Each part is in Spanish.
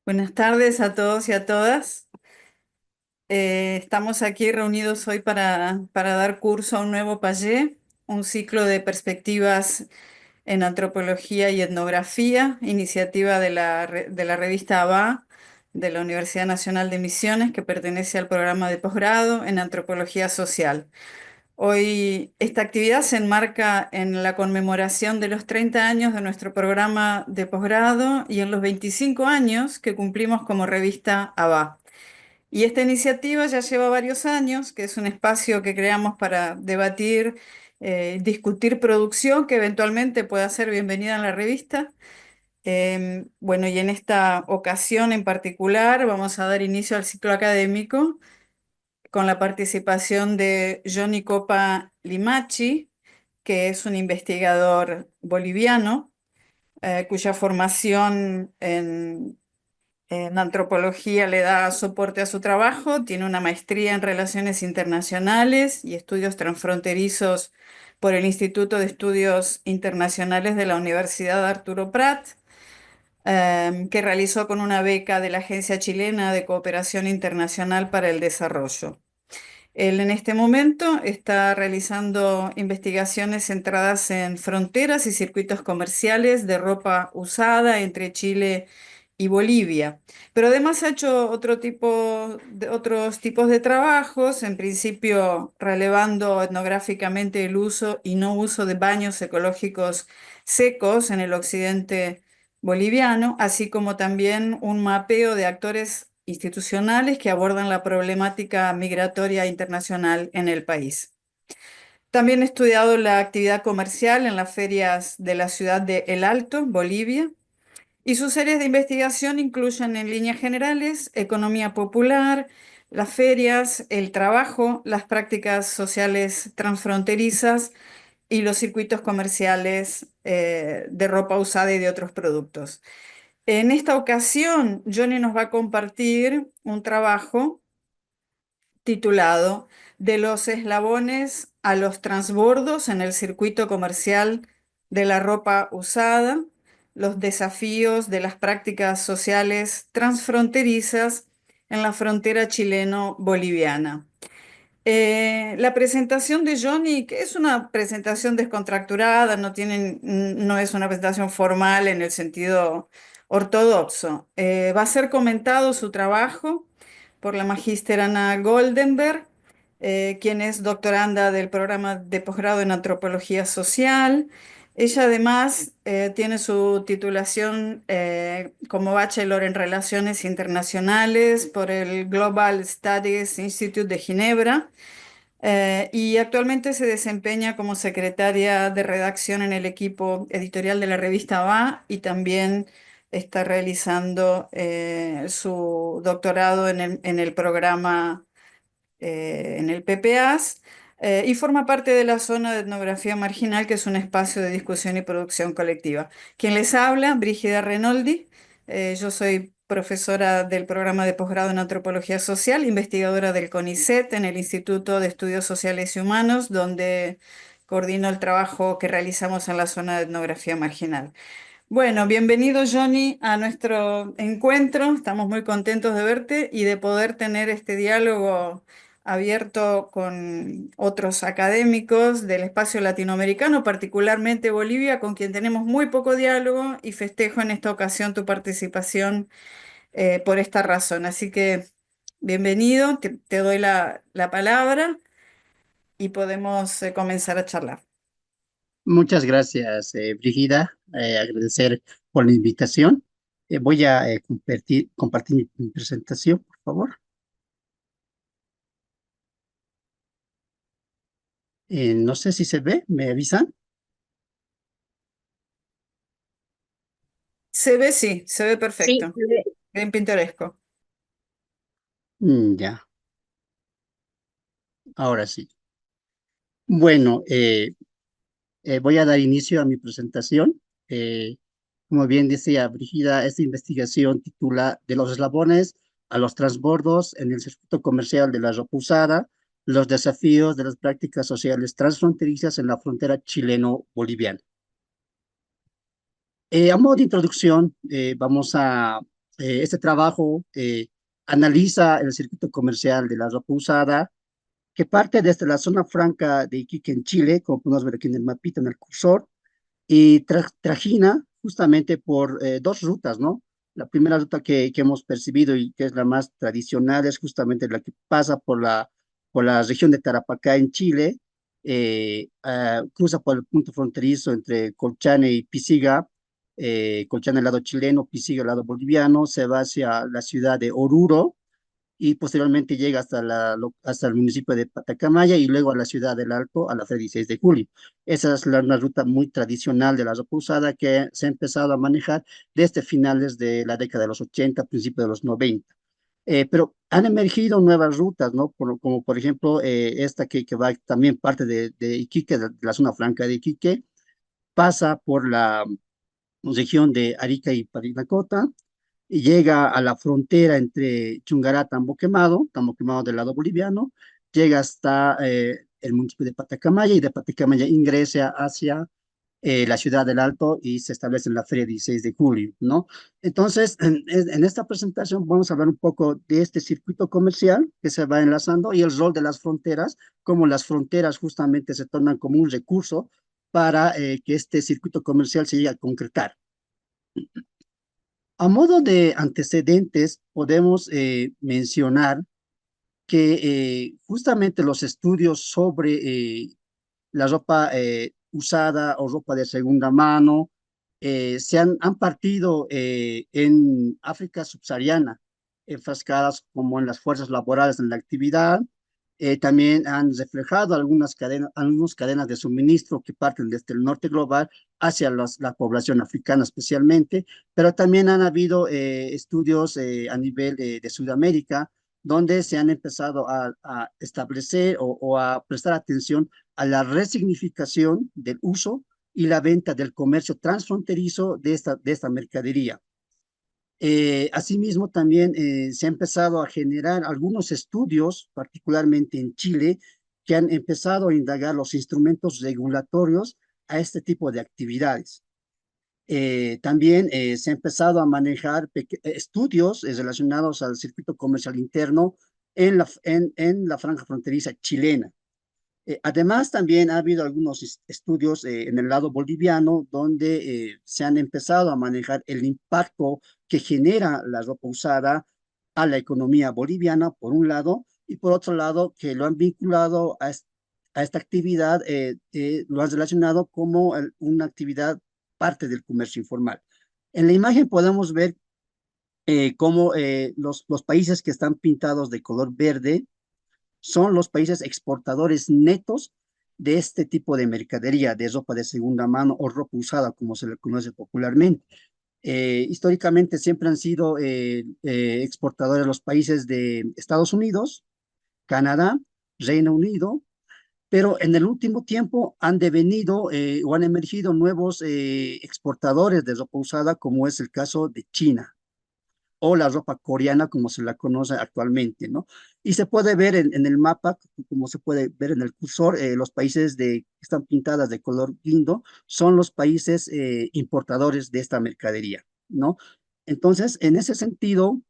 Buenas tardes a todos y a todas. Estamos aquí reunidos hoy para dar curso a un nuevo payé, un ciclo de perspectivas en antropología y etnografía, iniciativa de la revista ABA de la Universidad Nacional de Misiones, que pertenece al programa de posgrado en antropología social. Hoy esta actividad se enmarca en la conmemoración de los 30 años de nuestro programa de posgrado y en los 25 años que cumplimos como revista ABA. Y esta iniciativa ya lleva varios años, que es un espacio que creamos para debatir, discutir producción que eventualmente pueda ser bienvenida en la revista. Bueno, y en esta ocasión en particular vamos a dar inicio al ciclo académico con la participación de Johnny Copa Limachi, que es un investigador boliviano, cuya formación en antropología le da soporte a su trabajo. Tiene una maestría en Relaciones Internacionales y Estudios Transfronterizos por el Instituto de Estudios Internacionales de la Universidad Arturo Prat, que realizó con una beca de la Agencia Chilena de Cooperación Internacional para el Desarrollo. Él en este momento está realizando investigaciones centradas en fronteras y circuitos comerciales de ropa usada entre Chile y Bolivia. Pero además ha hecho otros tipos de trabajos, en principio relevando etnográficamente el uso y no uso de baños ecológicos secos en el occidente boliviano, así como también un mapeo de actores institucionales que abordan la problemática migratoria internacional en el país. También he estudiado la actividad comercial en las ferias de la ciudad de El Alto, Bolivia, y sus áreas de investigación incluyen en líneas generales economía popular, las ferias, el trabajo, las prácticas sociales transfronterizas y los circuitos comerciales de ropa usada y de otros productos. En esta ocasión, Johnny nos va a compartir un trabajo titulado De los eslabones a los transbordos en el circuito comercial de la ropa usada, los desafíos de las prácticas sociales transfronterizas en la frontera chileno-boliviana. La presentación de Johnny, que es una presentación descontracturada, no es una presentación formal en el sentido ortodoxo. Va a ser comentado su trabajo por la magíster Ana Goldenberg, quien es doctoranda del programa de posgrado en antropología social. Ella además tiene su titulación como bachelor en relaciones internacionales por el Global Studies Institute de Ginebra, y actualmente se desempeña como secretaria de redacción en el equipo editorial de la revista Va y también está realizando su doctorado en el programa, en el PPAS, y forma parte de la zona de etnografía marginal, que es un espacio de discusión y producción colectiva. Quien les habla, Brígida Renoldi. Yo soy profesora del programa de posgrado en antropología social, investigadora del CONICET en el Instituto de Estudios Sociales y Humanos, donde coordino el trabajo que realizamos en la zona de etnografía marginal. Bueno, bienvenido Johnny a nuestro encuentro. Estamos muy contentos de verte y de poder tener este diálogo abierto con otros académicos del espacio latinoamericano, particularmente Bolivia, con quien tenemos muy poco diálogo, y festejo en esta ocasión tu participación por esta razón. Así que bienvenido, te doy la palabra y podemos comenzar a charlar. Muchas gracias, Brígida. Agradecer por la invitación. Voy a compartir mi presentación, por favor. No sé si se ve, ¿me avisan? Sí, se ve Sí, perfecto, bien pintoresco. Ya, ahora sí. Bueno, voy a dar inicio a mi presentación. Eh, Como bien decía Brígida, esta investigación titula De los eslabones a los transbordos en el circuito comercial de la ropa usada, los desafíos de las prácticas sociales transfronterizas en la frontera chileno-boliviana. A modo de introducción, vamos a Este trabajo analiza el circuito comercial de la ropa usada que parte desde la zona franca de Iquique en Chile, como podemos ver aquí en el mapita, en el cursor, y trajina justamente por dos rutas, ¿no? La primera ruta que hemos percibido y que es la más tradicional es justamente la que pasa por la región de Tarapacá en Chile, cruza por el punto fronterizo entre Colchane y Pisiga, Colchane al lado chileno, Pisiga al lado boliviano, se va hacia la ciudad de Oruro, y posteriormente llega hasta, hasta el municipio de Patacamaya y luego a la ciudad del Alto, a la Feria 16 de julio. Esa es una ruta muy tradicional de la ropa usada que se ha empezado a manejar desde finales de la década de los 80, principios de los 90. Pero han emergido nuevas rutas, ¿no? Como por ejemplo esta que va también parte de Iquique, de la zona franca de Iquique, pasa por la región de Arica y Parinacota, y llega a la frontera entre Chungará, Tambo Quemado del lado boliviano, llega hasta el municipio de Patacamaya y de Patacamaya ingresa hacia la ciudad del Alto y se establece en la Feria 16 de julio, ¿no? Entonces, en esta presentación vamos a hablar un poco de este circuito comercial que se va enlazando y el rol de las fronteras, cómo las fronteras justamente se tornan como un recurso para que este circuito comercial se llegue a concretar. A modo de antecedentes, podemos mencionar que justamente los estudios sobre la ropa usada o ropa de segunda mano han partido en África subsahariana, enfrascadas como en las fuerzas laborales en la actividad. También han reflejado algunas cadenas de suministro que parten desde el norte global hacia la población africana especialmente, pero también han habido estudios a nivel de Sudamérica, donde se han empezado a establecer o a prestar atención a la resignificación del uso y la venta del comercio transfronterizo de esta mercadería. Asimismo, también se ha empezado a generar algunos estudios, particularmente en Chile, que han empezado a indagar los instrumentos regulatorios a este tipo de actividades. También se ha empezado a manejar estudios relacionados al circuito comercial interno en la franja fronteriza chilena. Además, también ha habido algunos estudios en el lado boliviano donde se han empezado a manejar el impacto que genera la ropa usada a la economía boliviana, por un lado, y por otro lado, que lo han vinculado a esta actividad, lo han relacionado como una actividad parte del comercio informal. En la imagen podemos ver cómo los países que están pintados de color verde son los países exportadores netos de este tipo de mercadería, de ropa de segunda mano o ropa usada, como se le conoce popularmente. Históricamente siempre han sido exportadores los países de Estados Unidos, Canadá, Reino Unido, pero en el último tiempo han devenido o han emergido nuevos exportadores de ropa usada, como es el caso de China o la ropa coreana como se la conoce actualmente, ¿no? Y se puede ver en el mapa, como se puede ver en el cursor, los países que están pintadas de color guindo son los países importadores de esta mercadería, ¿no? Entonces, en ese sentido,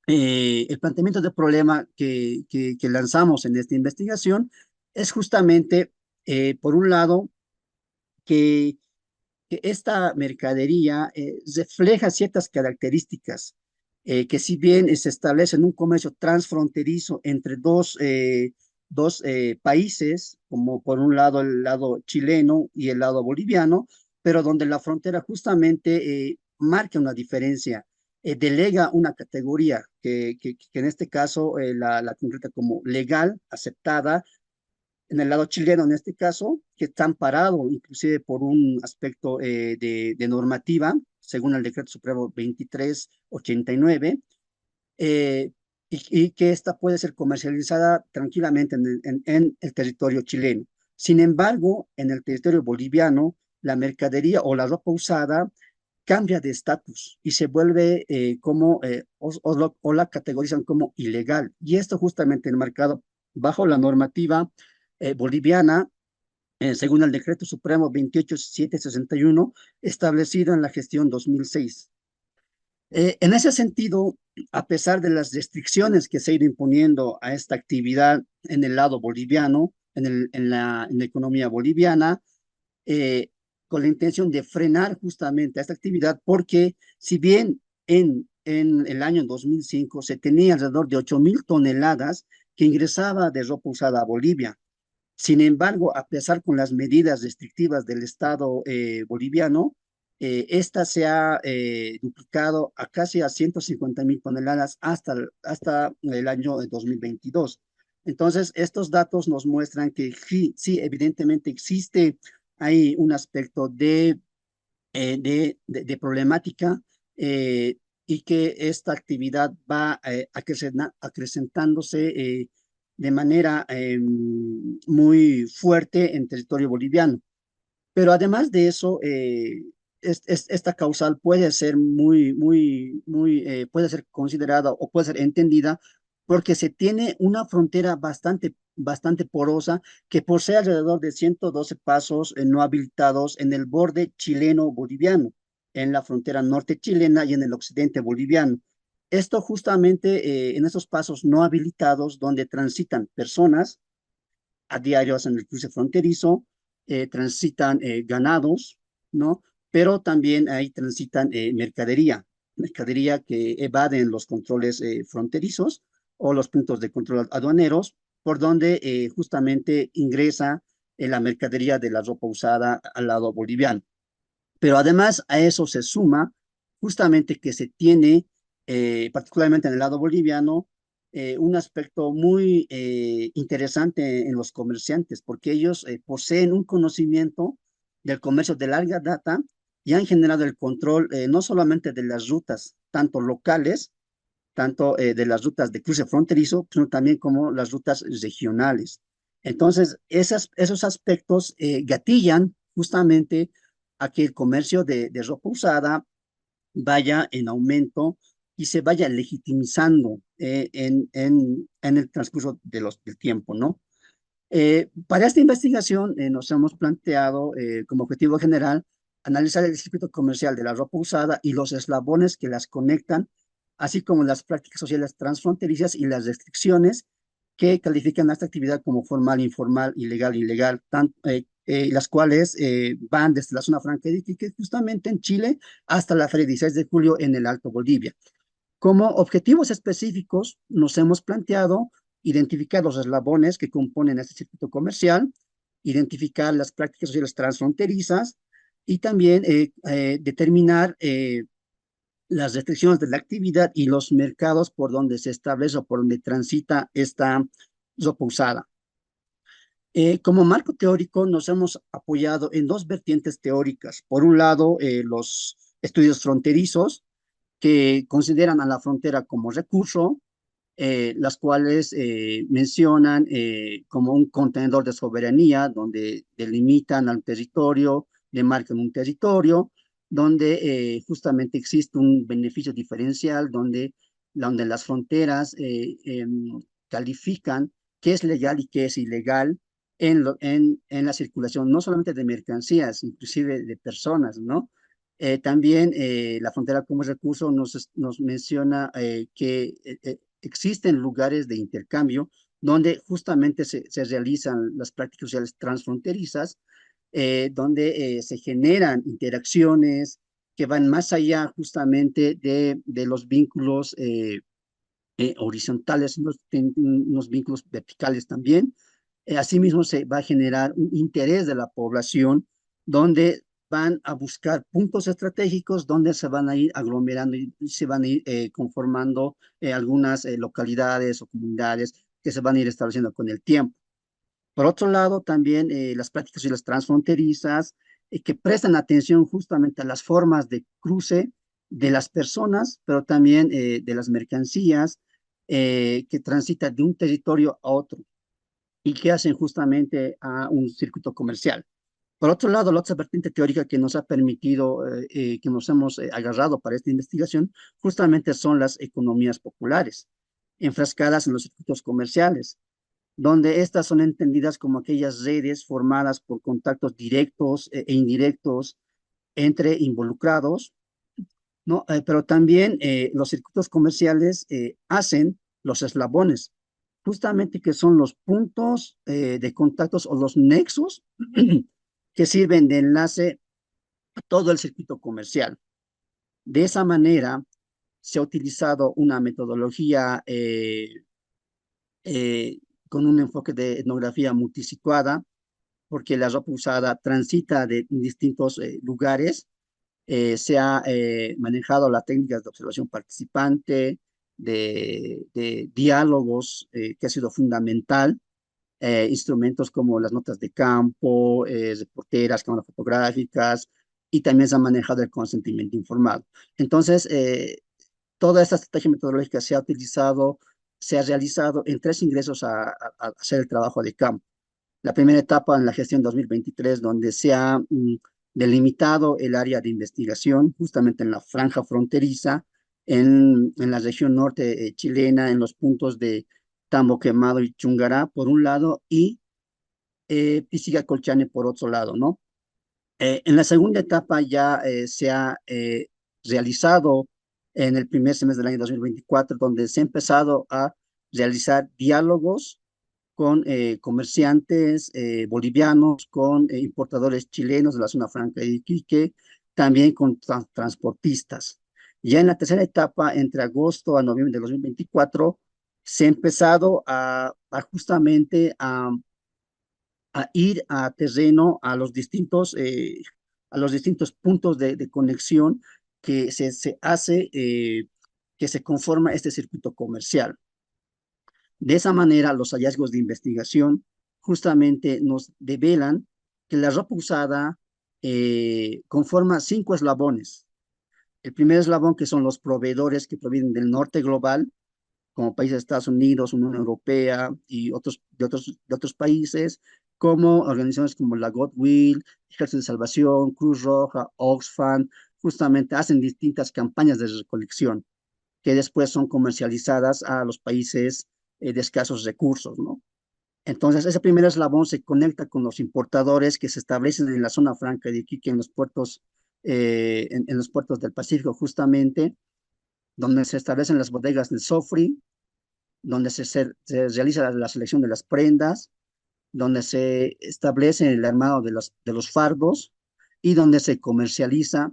el planteamiento de problema que lanzamos en esta investigación es justamente, por un lado, que esta mercadería refleja ciertas características que si bien se establece en un comercio transfronterizo entre dos países, como por un lado el lado chileno y el lado boliviano, pero donde la frontera justamente marca una diferencia, delega una categoría que en este caso la concreta como legal, aceptada, en el lado chileno, en este caso, que está amparado inclusive por un aspecto de normativa, según el Decreto Supremo 2389, eh, y que esta puede ser comercializada tranquilamente en el territorio chileno. Sin embargo, en el territorio boliviano, la mercadería o la ropa usada cambia de estatus y se vuelve o la categorizan como ilegal. Y esto justamente enmarcado bajo la normativa boliviana, según el Decreto Supremo 28761, establecido en la gestión 2006. En ese sentido, a pesar de las restricciones que se han ido imponiendo a esta actividad en el lado boliviano, en la economía boliviana, eh, con la intención de frenar justamente esta actividad, porque si bien en el año 2005 se tenía alrededor de 8.000 toneladas que ingresaba de ropa usada a Bolivia. Sin embargo, a pesar con las medidas restrictivas del Estado boliviano, esta se ha duplicado a casi a 150.000 toneladas hasta el año 2022. Entonces, estos datos nos muestran que sí, sí, evidentemente existe ahí un aspecto de problemática, eh, y que esta actividad va acrecentándose de manera muy fuerte en territorio boliviano. Pero además de eso, esta causal puede ser puede ser considerada o puede ser entendida porque se tiene una frontera bastante porosa que posee alrededor de 112 pasos no habilitados en el borde chileno-boliviano, en la frontera norte chilena y en el occidente boliviano. Esto justamente en esos pasos no habilitados donde transitan personas a diario en el cruce fronterizo, transitan ganados, ¿no? Pero también ahí transitan mercadería que evaden los controles fronterizos o los puntos de control aduaneros, por donde justamente ingresa la mercadería de la ropa usada al lado boliviano. Pero además a eso se suma justamente que se tiene, particularmente en el lado boliviano, un aspecto muy interesante en los comerciantes, porque ellos poseen un conocimiento del comercio de larga data y han generado el control no solamente de las rutas, tanto locales, tanto de las rutas de cruce fronterizo, sino también como las rutas regionales. Entonces, esos aspectos gatillan justamente a que el comercio de ropa usada vaya en aumento y se vaya legitimizando en el transcurso del tiempo, ¿no? Para esta investigación nos hemos planteado como objetivo general analizar el circuito comercial de la ropa usada y los eslabones que las conectan, así como las prácticas sociales transfronterizas y las restricciones que califican a esta actividad como formal, informal, ilegal, ilegal, las cuales van desde la zona franca de Iquique, justamente en Chile, hasta la feria 16 de julio en el Alto Bolivia. Como objetivos específicos, nos hemos planteado identificar los eslabones que componen este circuito comercial, identificar las prácticas sociales transfronterizas y también determinar las restricciones de la actividad y los mercados por donde se establece o por donde transita esta ropa usada. Como marco teórico, nos hemos apoyado en dos vertientes teóricas. Por un lado, los estudios fronterizos, que consideran a la frontera como recurso, las cuales mencionan como un contenedor de soberanía, donde delimitan al territorio, le marcan un territorio, donde justamente existe un beneficio diferencial, donde las fronteras califican qué es legal y qué es ilegal en la circulación, no solamente de mercancías, inclusive de personas, ¿no? También la frontera como recurso nos menciona que existen lugares de intercambio donde justamente se realizan las prácticas sociales transfronterizas, donde se generan interacciones que van más allá justamente de los vínculos horizontales, unos vínculos verticales también. Asimismo, se va a generar un interés de la población donde van a buscar puntos estratégicos donde se van a ir aglomerando y se van a ir conformando algunas localidades o comunidades que se van a ir estableciendo con el tiempo. Por otro lado, también las prácticas y las transfronterizas que prestan atención justamente a las formas de cruce de las personas, pero también de las mercancías que transitan de un territorio a otro y que hacen justamente a un circuito comercial. Por otro lado, la otra vertiente teórica que nos ha permitido, que nos hemos agarrado para esta investigación, justamente son las economías populares, enfrascadas en los circuitos comerciales, donde estas son entendidas como aquellas redes formadas por contactos directos e indirectos entre involucrados, ¿no? Pero también los circuitos comerciales hacen los eslabones, justamente que son los puntos de contactos o los nexos que sirven de enlace a todo el circuito comercial. De esa manera, se ha utilizado una metodología eh, con un enfoque de etnografía multisituada, porque la ropa usada transita de distintos lugares. Se ha manejado las técnicas de observación participante, de diálogos, que ha sido fundamental, instrumentos como las notas de campo, reporteras, cámaras fotográficas, y también se ha manejado el consentimiento informado. Entonces, toda esta estrategia metodológica se ha utilizado, se ha realizado en tres ingresos a hacer el trabajo de campo. La primera etapa en la gestión 2023, donde se ha delimitado el área de investigación, justamente en la franja fronteriza, en la región norte chilena, en los puntos de Tambo Quemado y Chungará, por un lado, y Pisiga-Colchane por otro lado, ¿no? En la segunda etapa ya se ha realizado en el primer semestre del año 2024, donde se ha empezado a realizar diálogos con comerciantes bolivianos, con importadores chilenos de la zona franca de Iquique, también con transportistas. Ya en la tercera etapa, entre agosto a noviembre de 2024, se ha empezado justamente a ir a terreno a los distintos puntos de conexión que se hace, que se conforma este circuito comercial. De esa manera, los hallazgos de investigación justamente nos develan que la ropa usada conforma cinco eslabones. El primer eslabón, que son los proveedores que provienen del norte global, como países de Estados Unidos, Unión Europea y de otros países, como organizaciones como la Godwill, Ejército de Salvación, Cruz Roja, Oxfam, justamente hacen distintas campañas de recolección que después son comercializadas a los países de escasos recursos, ¿no? Entonces, ese primer eslabón se conecta con los importadores que se establecen en la zona franca de Iquique, en los puertos, en los puertos del Pacífico, justamente, donde se establecen las bodegas del Sofri, donde se realiza la selección de las prendas, donde se establece el armado de los fardos y donde se comercializa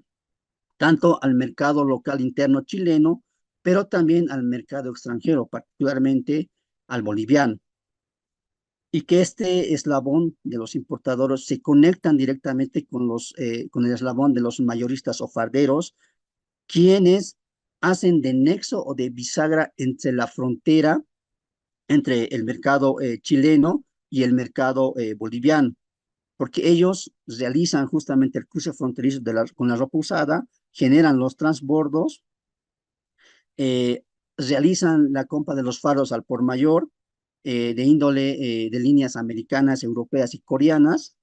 tanto al mercado local interno chileno, pero también al mercado extranjero, particularmente al boliviano. Y que este eslabón de los importadores se conectan directamente con el eslabón de los mayoristas o farderos, quienes hacen de nexo o de bisagra entre la frontera, entre el mercado chileno y el mercado boliviano, porque ellos realizan justamente el cruce fronterizo con la ropa usada, generan los transbordos, eh, realizan la compra de los faros al por mayor, de índole de líneas americanas, europeas y coreanas,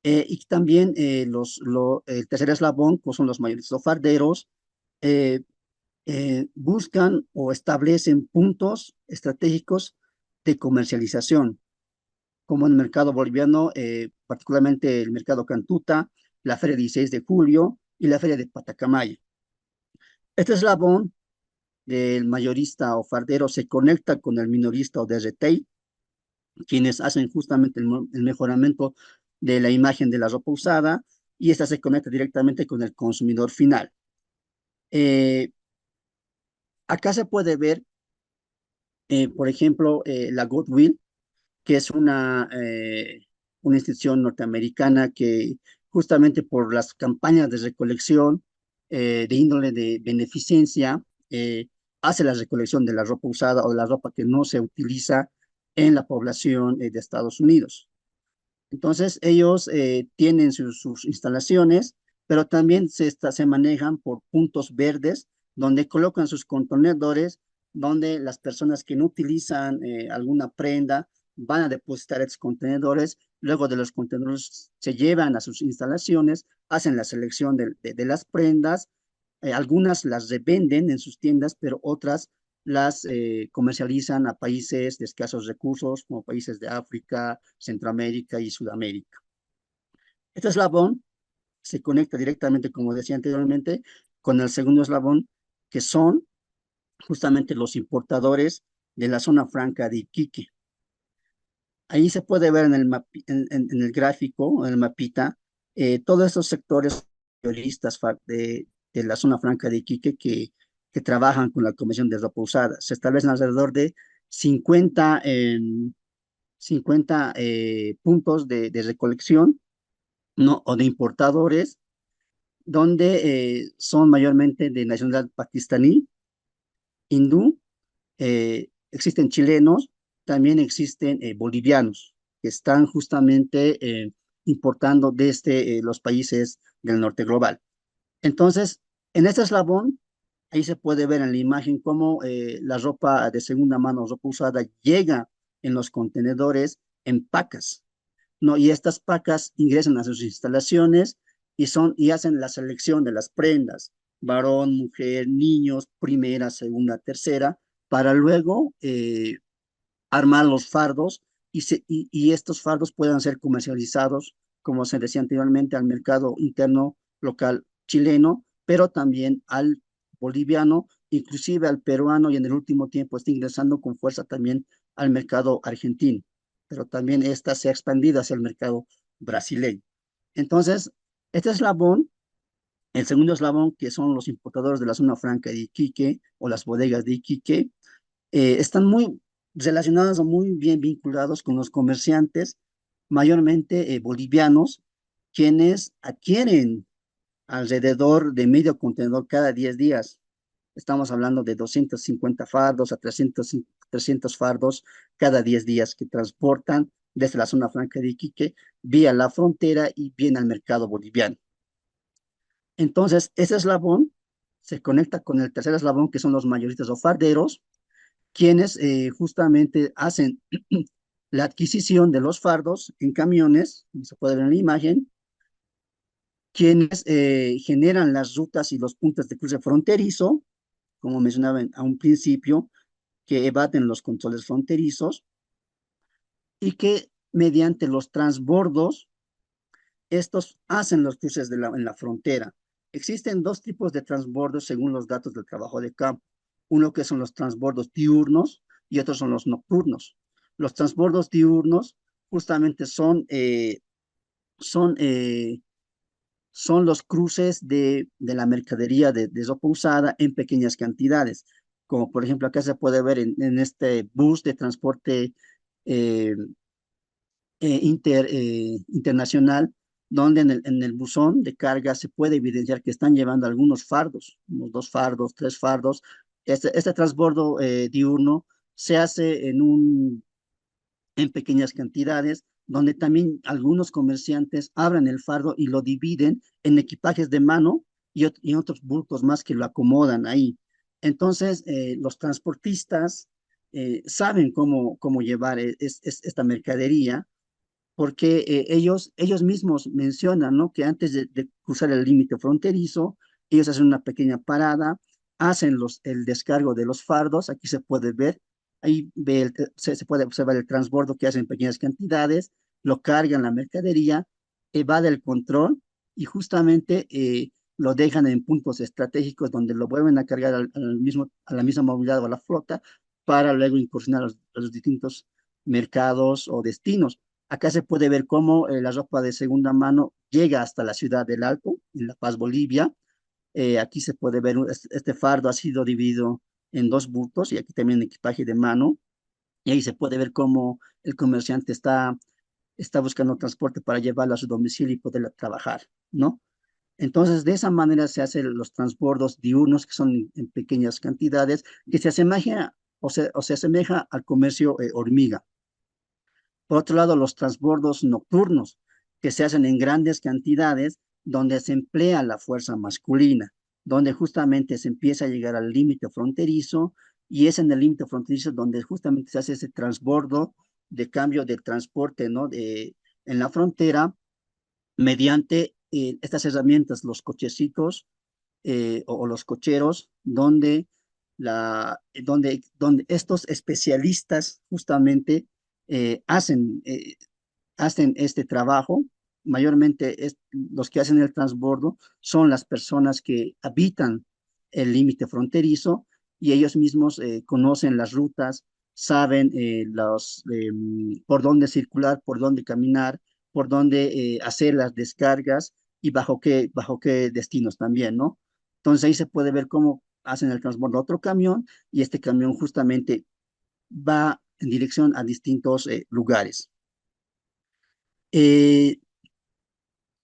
y también el tercer eslabón, que son los mayores farderos, eh, buscan o establecen puntos estratégicos de comercialización, como en el mercado boliviano, particularmente el mercado Cantuta, la Feria 16 de Julio y la Feria de Patacamaya. Este eslabón del mayorista o fardero se conecta con el minorista o de retail, quienes hacen justamente el mejoramiento de la imagen de la ropa usada, y esta se conecta directamente con el consumidor final. Eh, Acá se puede ver, por ejemplo, la Goodwill, que es una institución norteamericana que justamente por las campañas de recolección de índole de beneficencia, hace la recolección de la ropa usada o de la ropa que no se utiliza en la población de Estados Unidos. Entonces, ellos tienen sus instalaciones, pero también se manejan por puntos verdes, donde colocan sus contenedores, donde las personas que no utilizan alguna prenda van a depositar estos contenedores. Luego de los contenedores se llevan a sus instalaciones, hacen la selección de las prendas. Algunas las revenden en sus tiendas, pero otras las comercializan a países de escasos recursos, como países de África, Centroamérica y Sudamérica. Este eslabón se conecta directamente, como decía anteriormente, con el segundo eslabón, que son justamente los importadores de la zona franca de Iquique. Ahí se puede ver en en el gráfico, en el mapita, todos estos sectores mayoristas de la zona franca de Iquique que trabajan con la Comisión de Ropa Usada. Se establecen alrededor de 50, 50 puntos de recolección, ¿no? O de importadores, donde son mayormente de nacionalidad pakistaní, hindú, existen chilenos, también existen bolivianos que están justamente importando desde los países del norte global. Entonces, en este eslabón, ahí se puede ver en la imagen cómo la ropa de segunda mano, ropa usada, llega en los contenedores en pacas, ¿no? Y estas pacas ingresan a sus instalaciones y hacen la selección de las prendas, varón, mujer, niños, primera, segunda, tercera, para luego armar los fardos y estos fardos puedan ser comercializados, como se decía anteriormente, al mercado interno local chileno, pero también al boliviano, inclusive al peruano y en el último tiempo está ingresando con fuerza también al mercado argentino, pero también esta se ha expandido hacia el mercado brasileño. Entonces, este eslabón, el segundo eslabón, que son los importadores de la zona franca de Iquique o las bodegas de Iquique, están muy relacionados o muy bien vinculados con los comerciantes, mayormente bolivianos, quienes adquieren alrededor de medio contenedor cada 10 días. Estamos hablando de 250 fardos a 300 fardos cada 10 días que transportan desde la zona franca de Iquique vía la frontera y viene al mercado boliviano. Entonces, ese eslabón se conecta con el tercer eslabón, que son los mayoristas o farderos, quienes justamente hacen la adquisición de los fardos en camiones, como se puede ver en la imagen, quienes generan las rutas y los puntos de cruce fronterizo, como mencionaba a un principio, que evaden los controles fronterizos y que mediante los transbordos, estos hacen los cruces en la frontera. Existen dos tipos de transbordos según los datos del trabajo de campo. Uno que son los transbordos diurnos y otros son los nocturnos. Los transbordos diurnos justamente son, eh, son los cruces de la mercadería de ropa usada en pequeñas cantidades. Como por ejemplo acá se puede ver en este bus de transporte eh, internacional, donde en el buzón de carga se puede evidenciar que están llevando algunos fardos, unos 2 fardos, 3 fardos. Este transbordo diurno se hace en pequeñas cantidades, donde también algunos comerciantes abren el fardo y lo dividen en equipajes de mano y otros bultos más que lo acomodan ahí. Entonces, los transportistas saben cómo llevar esta mercadería porque ellos mismos mencionan, ¿no? Que antes de cruzar el límite fronterizo, ellos hacen una pequeña parada, hacen el descargo de los fardos, aquí se puede ver, ahí se puede observar el transbordo que hacen en pequeñas cantidades, lo cargan la mercadería, evade el control y justamente lo dejan en puntos estratégicos donde lo vuelven a cargar a la misma movilidad o a la flota para luego incursionar a los distintos mercados o destinos. Acá se puede ver cómo la ropa de segunda mano llega hasta la ciudad del Alto, en La Paz, Bolivia. Aquí se puede ver, este fardo ha sido dividido en 2 bultos y aquí también equipaje de mano. Y ahí se puede ver cómo el comerciante está buscando transporte para llevarlo a su domicilio y poder trabajar, ¿no? Entonces, de esa manera se hacen los transbordos diurnos, que son en pequeñas cantidades, que se asemeja o se asemeja al comercio hormiga. Por otro lado, los transbordos nocturnos, que se hacen en grandes cantidades, donde se emplea la fuerza masculina, donde justamente se empieza a llegar al límite fronterizo, y es en el límite fronterizo donde justamente se hace ese transbordo de cambio de transporte, ¿no? En la frontera, mediante estas herramientas, los cochecitos o los cocheros, donde estos especialistas justamente hacen este trabajo mayormente los que hacen el transbordo son las personas que habitan el límite fronterizo y ellos mismos conocen las rutas, saben por dónde circular, por dónde caminar, por dónde hacer las descargas y bajo qué destinos también, ¿no? Entonces ahí se puede ver cómo hacen el transbordo a otro camión y este camión justamente va en dirección a distintos lugares. Eh,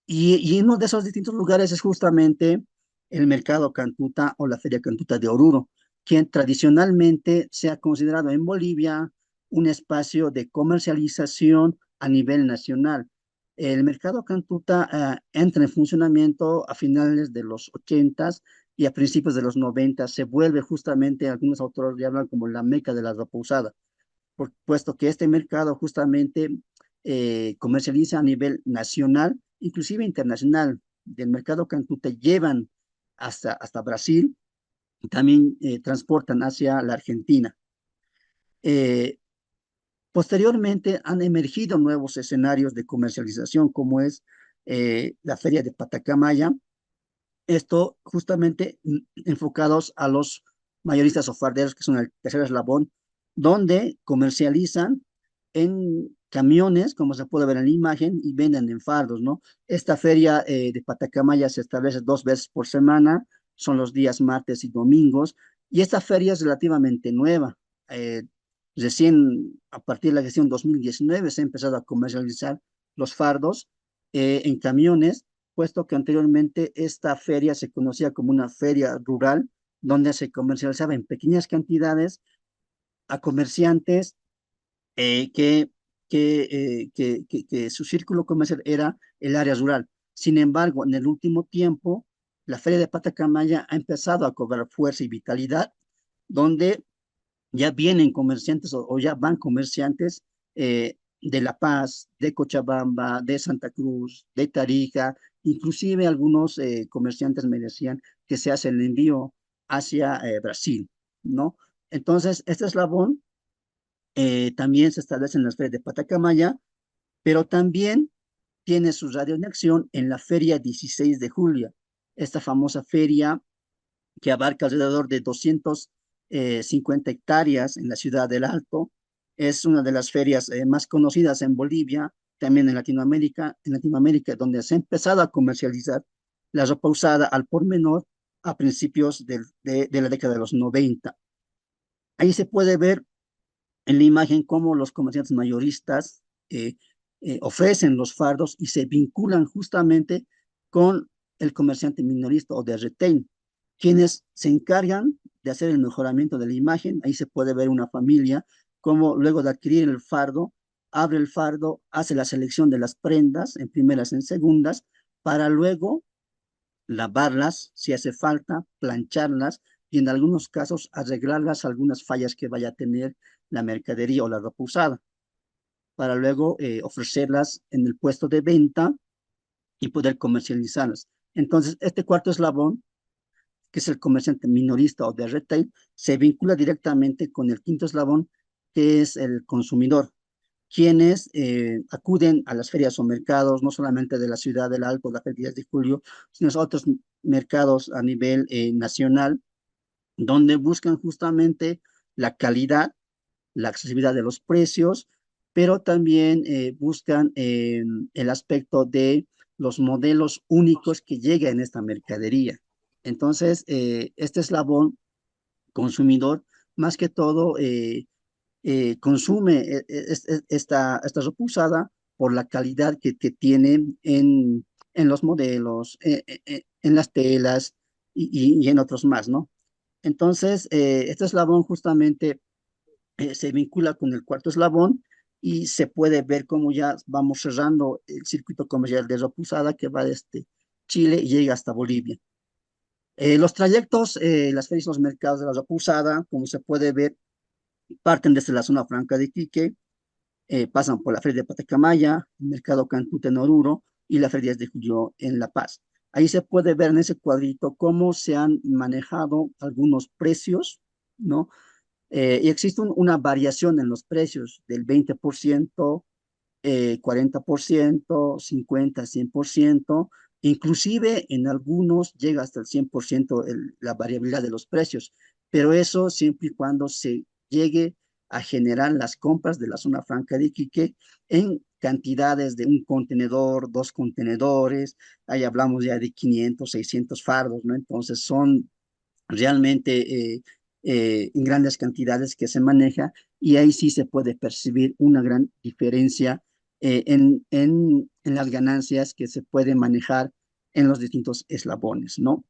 y uno de esos distintos lugares es justamente el mercado Cantuta o la Feria Cantuta de Oruro, quien tradicionalmente se ha considerado en Bolivia un espacio de comercialización a nivel nacional. El mercado Cantuta entra en funcionamiento a finales de los 80 y a principios de los 90 se vuelve justamente, algunos autores le hablan como la meca de la ropa usada puesto que este mercado justamente comercializa a nivel nacional, inclusive internacional. Del mercado Cancún te llevan hasta Brasil y también transportan hacia la Argentina. Eh, Posteriormente han emergido nuevos escenarios de comercialización, como es la Feria de Patacamaya, esto justamente enfocados a los mayoristas o farderos, que son el tercer eslabón, donde comercializan en camiones, como se puede ver en la imagen, y venden en fardos, ¿no? Esta feria de Patacamaya se establece 2 veces por semana, son los días martes y domingos, y esta feria es relativamente nueva. Eh, Recién a partir de la gestión 2019 se ha empezado a comercializar los fardos en camiones, puesto que anteriormente esta feria se conocía como una feria rural, donde se comercializaba en pequeñas cantidades a comerciantes eh, que, que su círculo comercial era el área rural. Sin embargo, en el último tiempo, la feria de Patacamaya ha empezado a cobrar fuerza y vitalidad, donde ya vienen comerciantes o ya van comerciantes de La Paz, de Cochabamba, de Santa Cruz, de Tarija, inclusive algunos comerciantes me decían que se hace el envío hacia Brasil, ¿no? Entonces, este eslabón también se establece en las ferias de Patacamaya, pero también tiene su radio de acción en la Feria 16 de Julio, esta famosa feria que abarca alrededor de 250 hectáreas en la ciudad del Alto. Es una de las ferias más conocidas en Bolivia, también en Latinoamérica, donde se ha empezado a comercializar la ropa usada al por menor a principios de la década de los 90. Ahí se puede ver en la imagen cómo los comerciantes mayoristas eh, ofrecen los fardos y se vinculan justamente con el comerciante minorista o de retail, quienes se encargan de hacer el mejoramiento de la imagen. Ahí se puede ver una familia como luego de adquirir el fardo, abre el fardo, hace la selección de las prendas en primeras, en segundas, para luego lavarlas si hace falta, plancharlas y en algunos casos arreglarlas algunas fallas que vaya a tener la mercadería o la ropa usada, para luego ofrecerlas en el puesto de venta y poder comercializarlas. Entonces, este cuarto eslabón, que es el comerciante minorista o de retail, se vincula directamente con el quinto eslabón, que es el consumidor, quienes acuden a las ferias o mercados, no solamente de la ciudad del Alto, la Feria de Julio, sino a otros mercados a nivel nacional, donde buscan justamente la calidad, la accesibilidad de los precios, pero también buscan el aspecto de los modelos únicos que llega en esta mercadería. Entonces, este eslabón consumidor, más que todo, consume esta ropa usada por la calidad que tiene en los modelos, en las telas y en otros más, ¿no? Entonces, este eslabón justamente se vincula con el cuarto eslabón y se puede ver cómo ya vamos cerrando el circuito comercial de ropa usada que va desde Chile y llega hasta Bolivia. Los trayectos, las ferias y los mercados de la ropa usada, como se puede ver, parten desde la zona franca de Iquique, pasan por la Feria de Patacamaya, el Mercado Cancún en Oruro y la Feria 10 de Julio en La Paz. Ahí se puede ver en ese cuadrito cómo se han manejado algunos precios, ¿no? Y existe una variación en los precios del 20% 40%, 50, 100%, inclusive en algunos llega hasta el 100% la variabilidad de los precios, pero eso siempre y cuando se llegue a generar las compras de la zona franca de Iquique en cantidades de un contenedor, dos contenedores, ahí hablamos ya de 500, 600 fardos, ¿no? Entonces son realmente en grandes cantidades que se maneja y ahí sí se puede percibir una gran diferencia en las ganancias que se pueden manejar en los distintos eslabones, ¿no?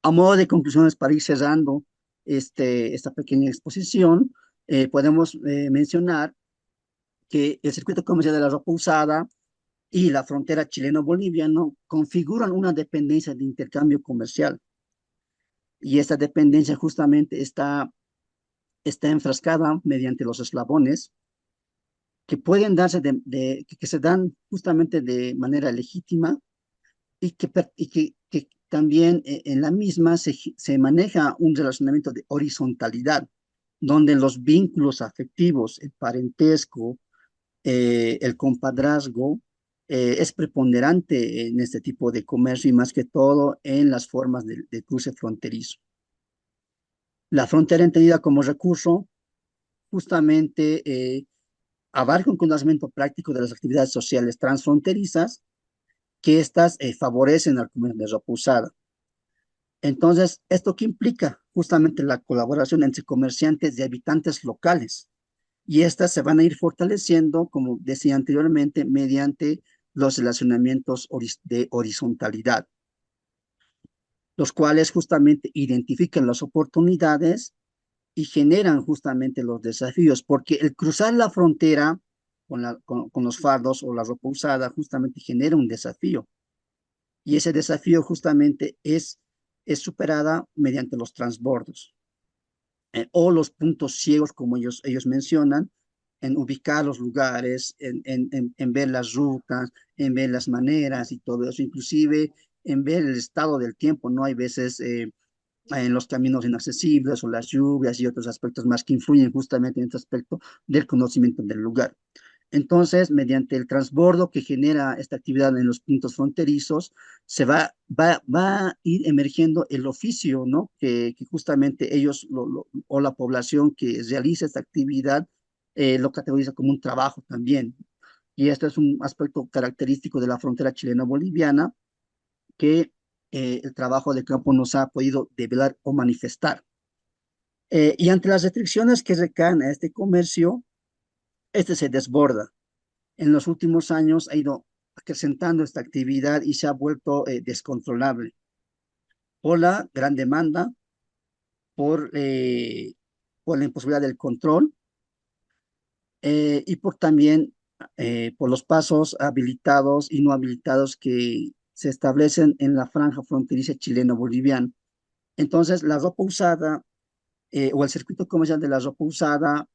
A modo de conclusiones para ir cerrando esta pequeña exposición, podemos mencionar que el circuito comercial de la ropa usada y la frontera chileno-boliviano configuran una dependencia de intercambio comercial y esta dependencia justamente está enfrascada mediante los eslabones que pueden darse que se dan justamente de manera legítima que también en la misma se maneja un relacionamiento de horizontalidad, donde los vínculos afectivos, el parentesco, el compadrazgo, es preponderante en este tipo de comercio y más que todo en las formas de cruce fronterizo. La frontera entendida como recurso justamente abarca un conocimiento práctico de las actividades sociales transfronterizas que éstas favorecen al comercio de ropa usada. Entonces, ¿esto qué implica? Justamente la colaboración entre comerciantes y habitantes locales. Y estas se van a ir fortaleciendo, como decía anteriormente, mediante los relacionamientos de horizontalidad, los cuales justamente identifican las oportunidades y generan justamente los desafíos, porque el cruzar la frontera con los fardos o la ropa usada justamente genera un desafío. Y ese desafío justamente es superada mediante los transbordos o los puntos ciegos, como ellos mencionan, en ubicar los lugares, en ver las rutas, en ver las maneras y todo eso, inclusive en ver el estado del tiempo, ¿no? Hay veces en los caminos inaccesibles o las lluvias y otros aspectos más que influyen justamente en este aspecto del conocimiento del lugar. Entonces, mediante el transbordo que genera esta actividad en los puntos fronterizos, va a ir emergiendo el oficio, ¿no? Que justamente ellos o la población que realiza esta actividad lo categoriza como un trabajo también. Y esto es un aspecto característico de la frontera chileno-boliviana que el trabajo de campo nos ha podido develar o manifestar. Y ante las restricciones que recaen a este comercio, este se desborda. En los últimos años ha ido acrecentando esta actividad y se ha vuelto descontrolable por la gran demanda, por, eh, por la imposibilidad del control y por también por los pasos habilitados y no habilitados que se establecen en la franja fronteriza chileno-boliviana. Entonces, la ropa usada o el circuito comercial de la ropa usada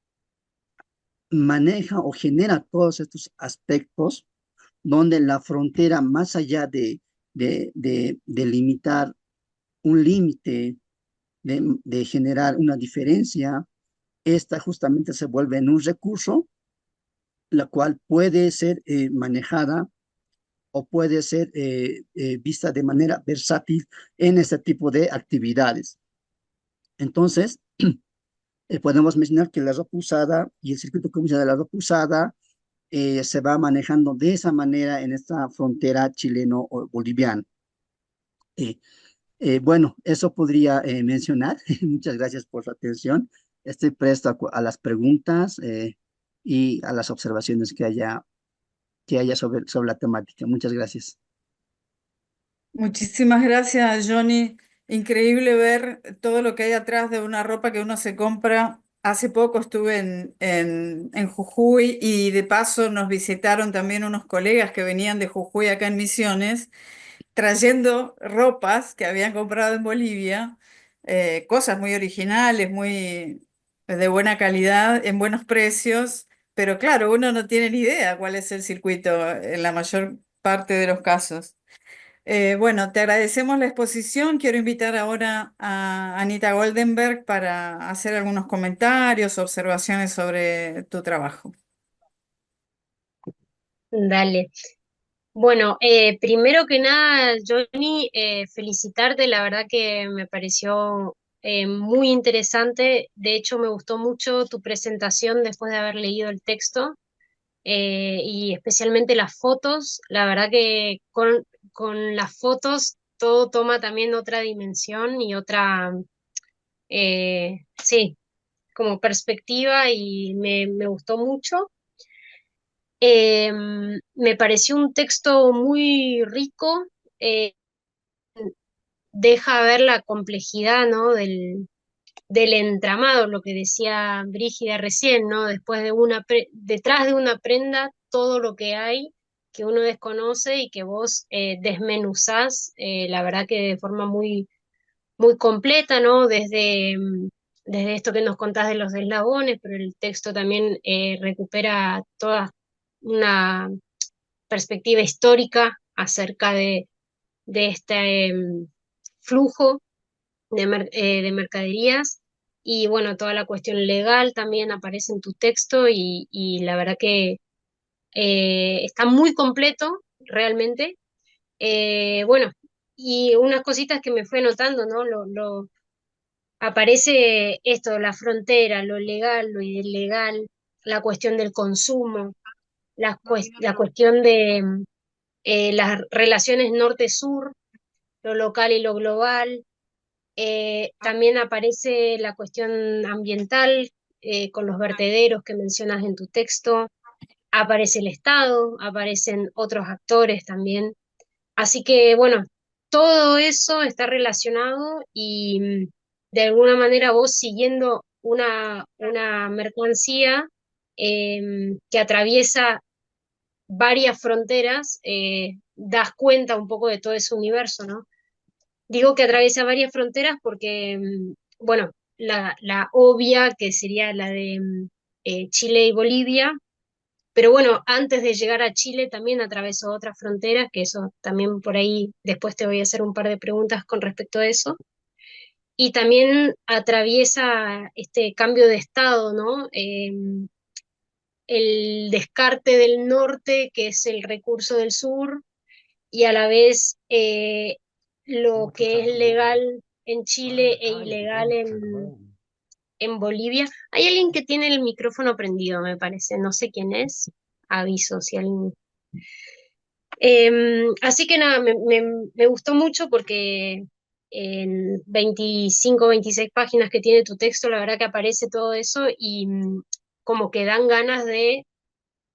maneja o genera todos estos aspectos donde la frontera, más allá de limitar un límite, de generar una diferencia, esta justamente se vuelve en un recurso, la cual puede ser manejada o puede ser vista de manera versátil en este tipo de actividades. Entonces, podemos mencionar que la ropa usada y el circuito comercial de la ropa usada se va manejando de esa manera en esta frontera chileno-boliviana. Eh, bueno, eso podría mencionar. Muchas gracias por su atención. Estoy presto a las preguntas y a las observaciones que haya sobre la temática. Muchas gracias. Muchísimas gracias, Johnny. Increíble ver todo lo que hay atrás de una ropa que uno se compra. Hace poco estuve en Jujuy y de paso nos visitaron también unos colegas que venían de Jujuy acá en Misiones, trayendo ropas que habían comprado en Bolivia, cosas muy originales, muy de buena calidad, en buenos precios. Pero claro, uno no tiene ni idea cuál es el circuito en la mayor parte de los casos. Bueno, te agradecemos la exposición. Quiero invitar ahora a Anita Goldenberg para hacer algunos comentarios, observaciones sobre tu trabajo. Dale. Bueno, primero que nada, Johnny, felicitarte, la verdad que me pareció muy interesante. De hecho, me gustó mucho tu presentación después de haber leído el texto, y especialmente las fotos. La verdad que con las fotos todo toma también otra dimensión y otra, sí, como perspectiva, y me gustó mucho. Me pareció un texto muy rico, eh, deja ver la complejidad, ¿no? del entramado, lo que decía Brígida recién, ¿no? Después de detrás de una prenda, todo lo que hay que uno desconoce y que vos desmenuzás, la verdad que de forma muy, muy completa, ¿no? Desde esto que nos contás de los eslabones, pero el texto también recupera toda una perspectiva histórica acerca de este flujo de mercaderías. Y bueno, toda la cuestión legal también aparece en tu texto, y la verdad que está muy completo realmente. Bueno, y unas cositas que me fue notando, ¿no? Aparece esto, la frontera, lo legal, lo ilegal, la cuestión del consumo, la cuestión de las relaciones norte-sur, lo local y lo global. También aparece la cuestión ambiental, con los vertederos que mencionas en tu texto. Aparece el Estado, aparecen otros actores también. Así que, bueno, todo eso está relacionado, y de alguna manera vos siguiendo una mercancía que atraviesa varias fronteras, das cuenta un poco de todo ese universo, ¿no? Digo que atraviesa varias fronteras porque, bueno, la obvia, que sería la de Chile y Bolivia, pero bueno, antes de llegar a Chile también atravesó otras fronteras, que eso también por ahí después te voy a hacer un par de preguntas con respecto a eso. Y también atraviesa este cambio de estado, ¿no? El descarte del norte, que es el recurso del sur, y a la vez lo que es legal en Chile e ilegal en Bolivia. Hay alguien que tiene el micrófono prendido, me parece, no sé quién es. Aviso si alguien. Así que nada, me gustó mucho porque en 25 26 páginas que tiene tu texto, la verdad que aparece todo eso, y como que dan ganas de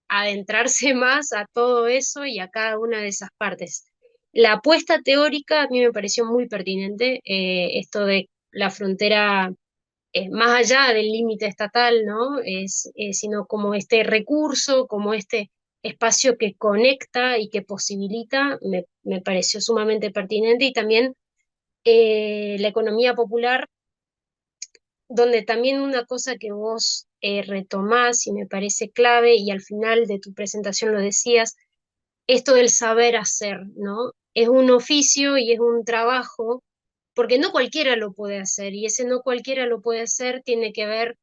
adentrarse más a todo eso y a cada una de esas partes. La apuesta teórica a mí me pareció muy pertinente, esto de la frontera más allá del límite estatal, ¿no? Sino como este recurso, como este espacio que conecta y que posibilita, me pareció sumamente pertinente. Y también la economía popular, donde también una cosa que vos retomás y me parece clave, y al final de tu presentación lo decías, esto del saber hacer, ¿no? Es un oficio y es un trabajo, porque no cualquiera lo puede hacer, y ese no cualquiera lo puede hacer tiene que ver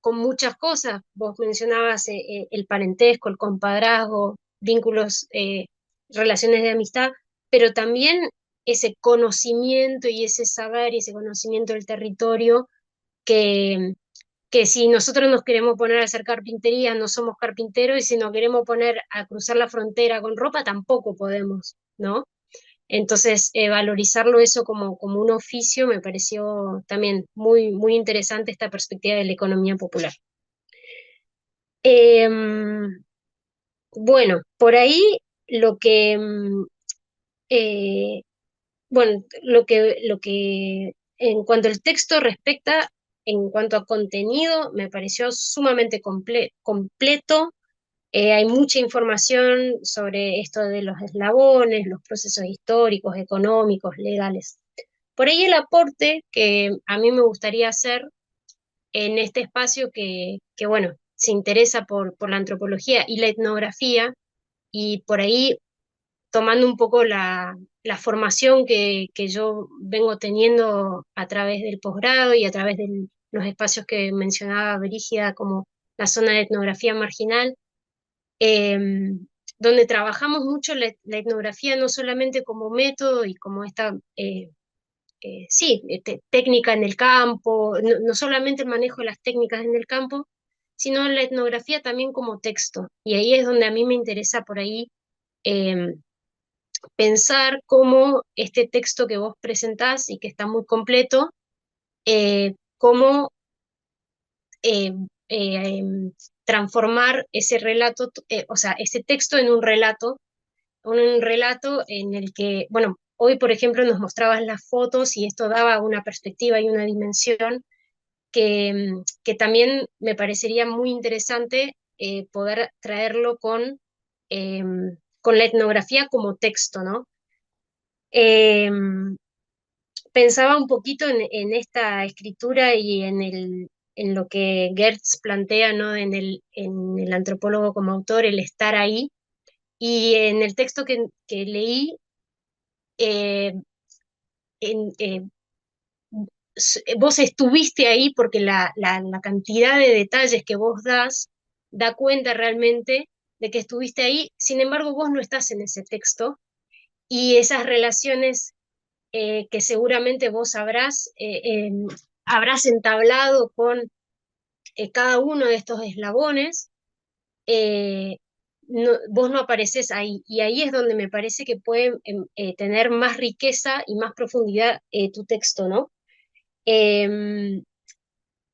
con muchas cosas. Vos mencionabas el parentesco, el compadrazgo, vínculos, relaciones de amistad, pero también ese conocimiento y ese saber y ese conocimiento del territorio que, que si nosotros nos queremos poner a hacer carpintería, no somos carpinteros, y si nos queremos poner a cruzar la frontera con ropa, tampoco podemos, ¿no? Entonces, valorizarlo eso como un oficio me pareció también muy, muy interesante, esta perspectiva de la economía popular. Em, bueno, por ahí lo que, eh, bueno, lo que en cuanto al texto respecta, en cuanto a contenido, me pareció sumamente completo. Hay mucha información sobre esto de los eslabones, los procesos históricos, económicos, legales. Por ahí el aporte que a mí me gustaría hacer en este espacio que bueno, se interesa por la antropología y la etnografía, y por ahí tomando un poco la formación que yo vengo teniendo a través del posgrado y a través de los espacios que mencionaba Brígida, como la zona de etnografía marginal. donde trabajamos mucho la etnografía no solamente como método y como esta, sí, técnica en el campo, no solamente el manejo de las técnicas en el campo, sino la etnografía también como texto. Y ahí es donde a mí me interesa por ahí eh, pensar cómo este texto que vos presentás y que está muy completo, cómo eh, transformar ese relato, o sea, ese texto en un relato en el que, bueno, hoy por ejemplo nos mostrabas las fotos y esto daba una perspectiva y una dimensión que también me parecería muy interesante poder traerlo eh, con la etnografía como texto, ¿no? Eh, Pensaba un poquito en esta escritura y en lo que Gertz plantea, ¿no? En el antropólogo como autor, el estar ahí. Y en el texto que leí, eh, en, vos estuviste ahí porque la cantidad de detalles que vos das da cuenta realmente de que estuviste ahí. Sin embargo, vos no estás en ese texto y esas relaciones que seguramente vos habrás entablado con cada uno de estos eslabones, eh, vos no apareces ahí. Y ahí es donde me parece que puede tener más riqueza y más profundidad tu texto, ¿no? Em,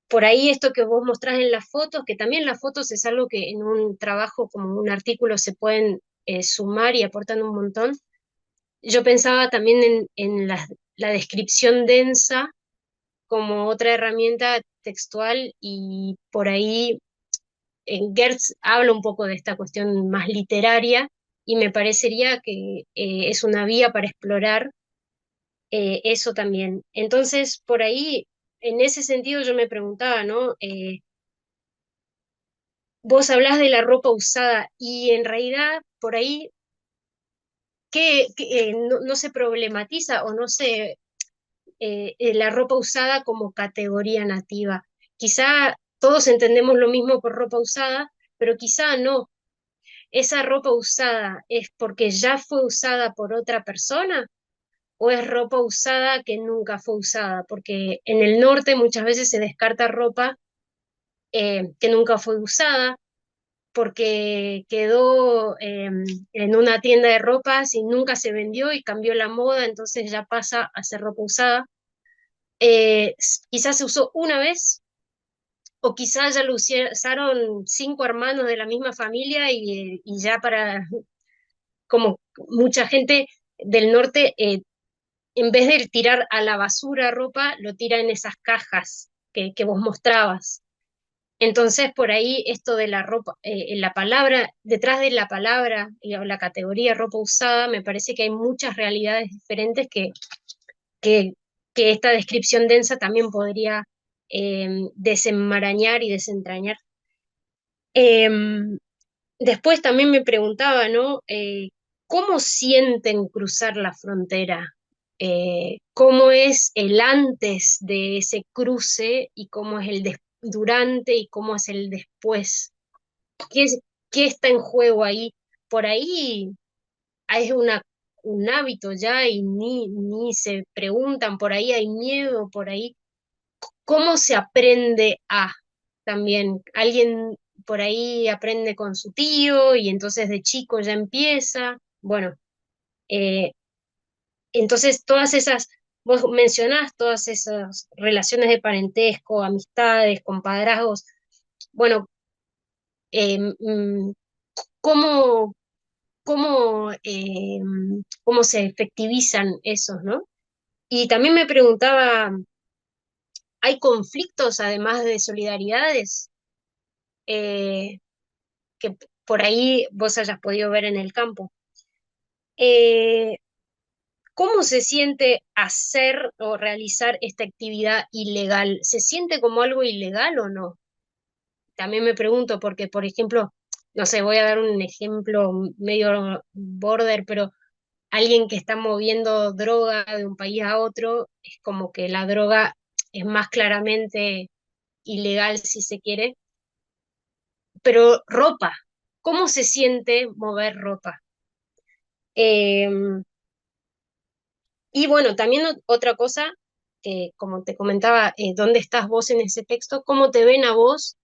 por ahí esto que vos mostrás en las fotos, que también las fotos es algo que en un trabajo como un artículo se pueden sumar y aportan un montón. Yo pensaba también en la descripción densa como otra herramienta textual y por ahí Gertz habla un poco de esta cuestión más literaria y me parecería que es una vía para explorar eso también. Entonces, por ahí, en ese sentido yo me preguntaba, ¿no? Vos hablás de la ropa usada y en realidad por ahí, no se problematiza o no se la ropa usada como categoría nativa? Quizá todos entendemos lo mismo por ropa usada, pero quizá no. ¿Esa ropa usada es porque ya fue usada por otra persona o es ropa usada que nunca fue usada? Porque en el norte muchas veces se descarta ropa que nunca fue usada porque quedó en una tienda de ropas y nunca se vendió y cambió la moda, entonces ya pasa a ser ropa usada. Quizás se usó una vez o quizás ya lo usaron cinco hermanos de la misma familia y ya para, como mucha gente del norte, en vez de tirar a la basura ropa, lo tira en esas cajas que vos mostrabas. Entonces, por ahí esto de la ropa, la palabra, detrás de la palabra o la categoría ropa usada, me parece que hay muchas realidades diferentes que, que esta descripción densa también podría desenmarañar y desentrañar. Em, Después también me preguntaba, ¿no? ¿Cómo sienten cruzar la frontera? ¿Cómo es el antes de ese cruce y cómo es el durante y cómo es el después? ¿Qué qué está en juego ahí? Por ahí es un hábito ya y ni se preguntan, por ahí hay miedo, por ahí. ¿Cómo se aprende a también? Alguien por ahí aprende con su tío y entonces de chico ya empieza. Bueno, eh, entonces vos mencionás todas esas relaciones de parentesco, amistades, compadrazgos. Bueno, mm, ¿cómo, cómo se efectivizan esos, ¿no? Y también me preguntaba, ¿hay conflictos además de solidaridades? Eh, que por ahí vos hayas podido ver en el campo. Eh, ¿Cómo se siente hacer o realizar esta actividad ilegal? ¿Se siente como algo ilegal o no? También me pregunto porque, por ejemplo, no sé, voy a dar un ejemplo medio border, pero alguien que está moviendo droga de un país a otro, es como que la droga es más claramente ilegal si se quiere, pero ropa. cómo se siente mover ropa. Em, y bueno, también otra cosa, como te comentaba, ¿dónde estás vos en ese texto? ¿Cómo te ven a vos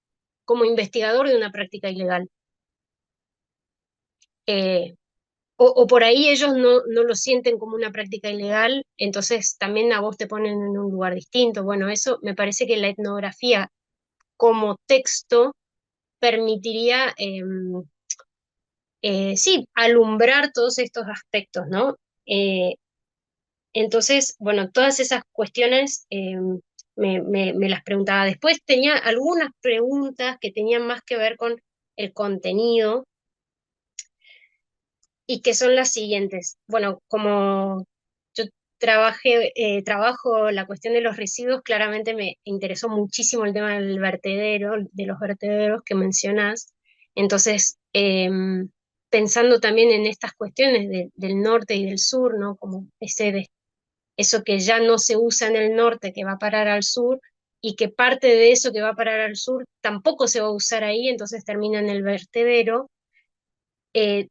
como investigador de una práctica ilegal? Eh, o por ahí ellos no lo sienten como una práctica ilegal, entonces también a vos te ponen en un lugar distinto. Bueno, eso me parece que la etnografía como texto permitiría, sí, alumbrar todos estos aspectos, ¿no? Eh, entonces, bueno, todas esas cuestiones me las preguntaba. Después tenía algunas preguntas que tenían más que ver con el contenido y que son las siguientes. Bueno, como yo trabajo la cuestión de los residuos, claramente me interesó muchísimo el tema del vertedero, de los vertederos que mencionás. Entonces, pensando también en estas cuestiones del norte y del sur, ¿no? Como eso que ya no se usa en el norte, que va a parar al sur, y que parte de eso que va a parar al sur tampoco se va a usar ahí, entonces termina en el vertedero. Eh,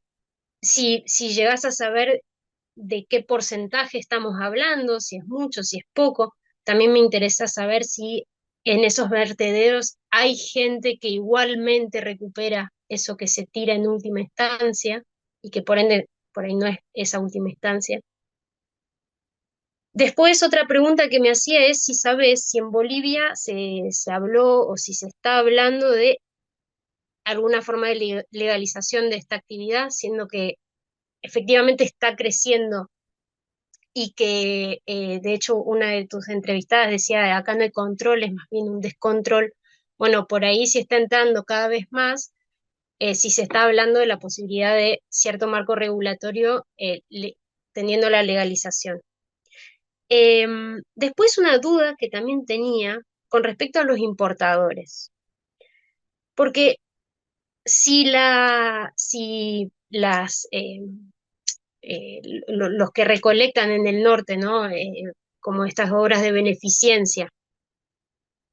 si llegas a saber de qué porcentaje estamos hablando, si es mucho, si es poco, también me interesa saber si en esos vertederos hay gente que igualmente recupera eso que se tira en última instancia y que por ende por ahí no es esa última instancia. Después, otra pregunta que me hacía es si sabes si en Bolivia se habló o si se está hablando de alguna forma de legalización de esta actividad, siendo que efectivamente está creciendo y que de hecho una de tus entrevistadas decía, acá no hay control, es más bien un descontrol. Bueno, por ahí sí está entrando cada vez más, si se está hablando de la posibilidad de cierto marco regulatorio teniendo la legalización. Después una duda que también tenía con respecto a los importadores, porque si las, los que recolectan en el norte, ¿no? Como estas obras de beneficencia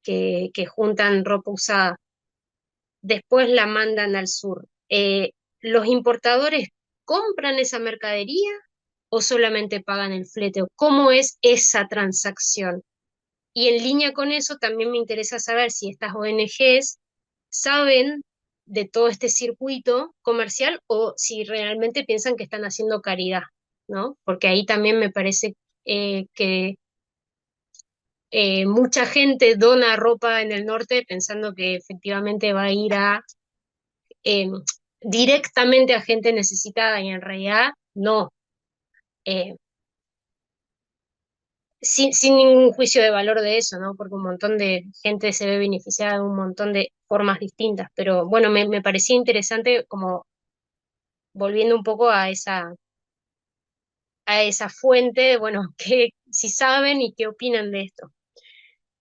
que juntan ropa usada, después la mandan al sur. ¿Los importadores compran esa mercadería o solamente pagan el flete? ¿O cómo es esa transacción? Y en línea con eso también me interesa saber si estas ONGs saben de todo este circuito comercial o si realmente piensan que están haciendo caridad, ¿no? Porque ahí también me parece que mucha gente dona ropa en el norte pensando que efectivamente va a ir eh, directamente a gente necesitada y en realidad no. Eh, sin ningún juicio de valor de eso, ¿no? Porque un montón de gente se ve beneficiada de un montón de formas distintas. Pero bueno, me parecía interesante como volviendo un poco a esa fuente, bueno, que si saben y qué opinan de esto.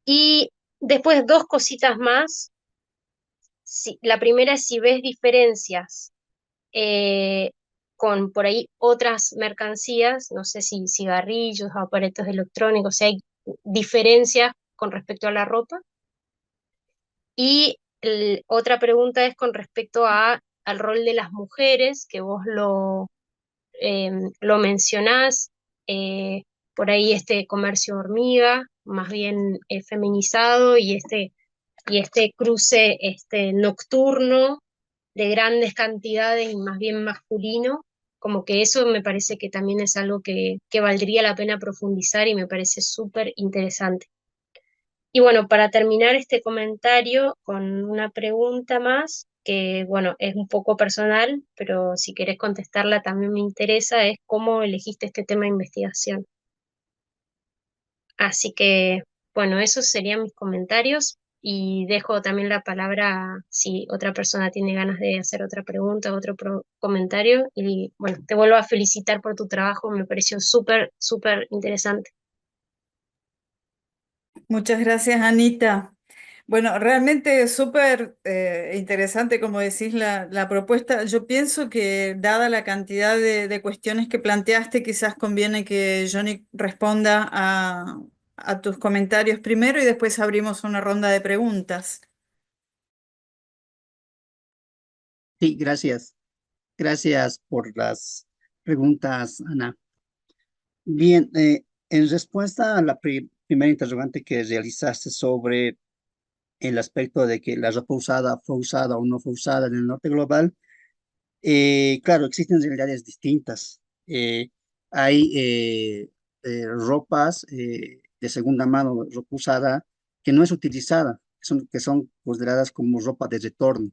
Y después dos cositas más. La primera es si ves diferencias eh, con por ahí otras mercancías, no sé si cigarrillos o aparatos electrónicos, si hay diferencias con respecto a la ropa. Y otra pregunta es con respecto al rol de las mujeres, que vos lo mencionás, eh, por ahí este comercio hormiga, más bien feminizado, y este cruce nocturno de grandes cantidades y más bien masculino, como que eso me parece que también es algo que valdría la pena profundizar y me parece súper interesante. Y bueno, para terminar este comentario con una pregunta más, que bueno, es un poco personal, pero si querés contestarla también me interesa, es cómo elegiste este tema de investigación. Así que bueno, esos serían mis comentarios y dejo también la palabra si otra persona tiene ganas de hacer otra pregunta, otro comentario. Y bueno, te vuelvo a felicitar por tu trabajo, me pareció súper, súper interesante. Muchas gracias, Anita. Bueno, realmente es súper interesante, como decís, la propuesta. Yo pienso que, dada la cantidad de cuestiones que planteaste, quizás conviene que Johnny responda a tus comentarios primero y después abrimos una ronda de preguntas. Sí, gracias. Gracias por las preguntas, Ana. Bien, en respuesta a la primera interrogante que realizaste sobre el aspecto de que la ropa usada fue usada o no fue usada en el norte global, claro, existen realidades distintas. Hay ropas de segunda mano, ropa usada, que no es utilizada, que son consideradas como ropa de retorno,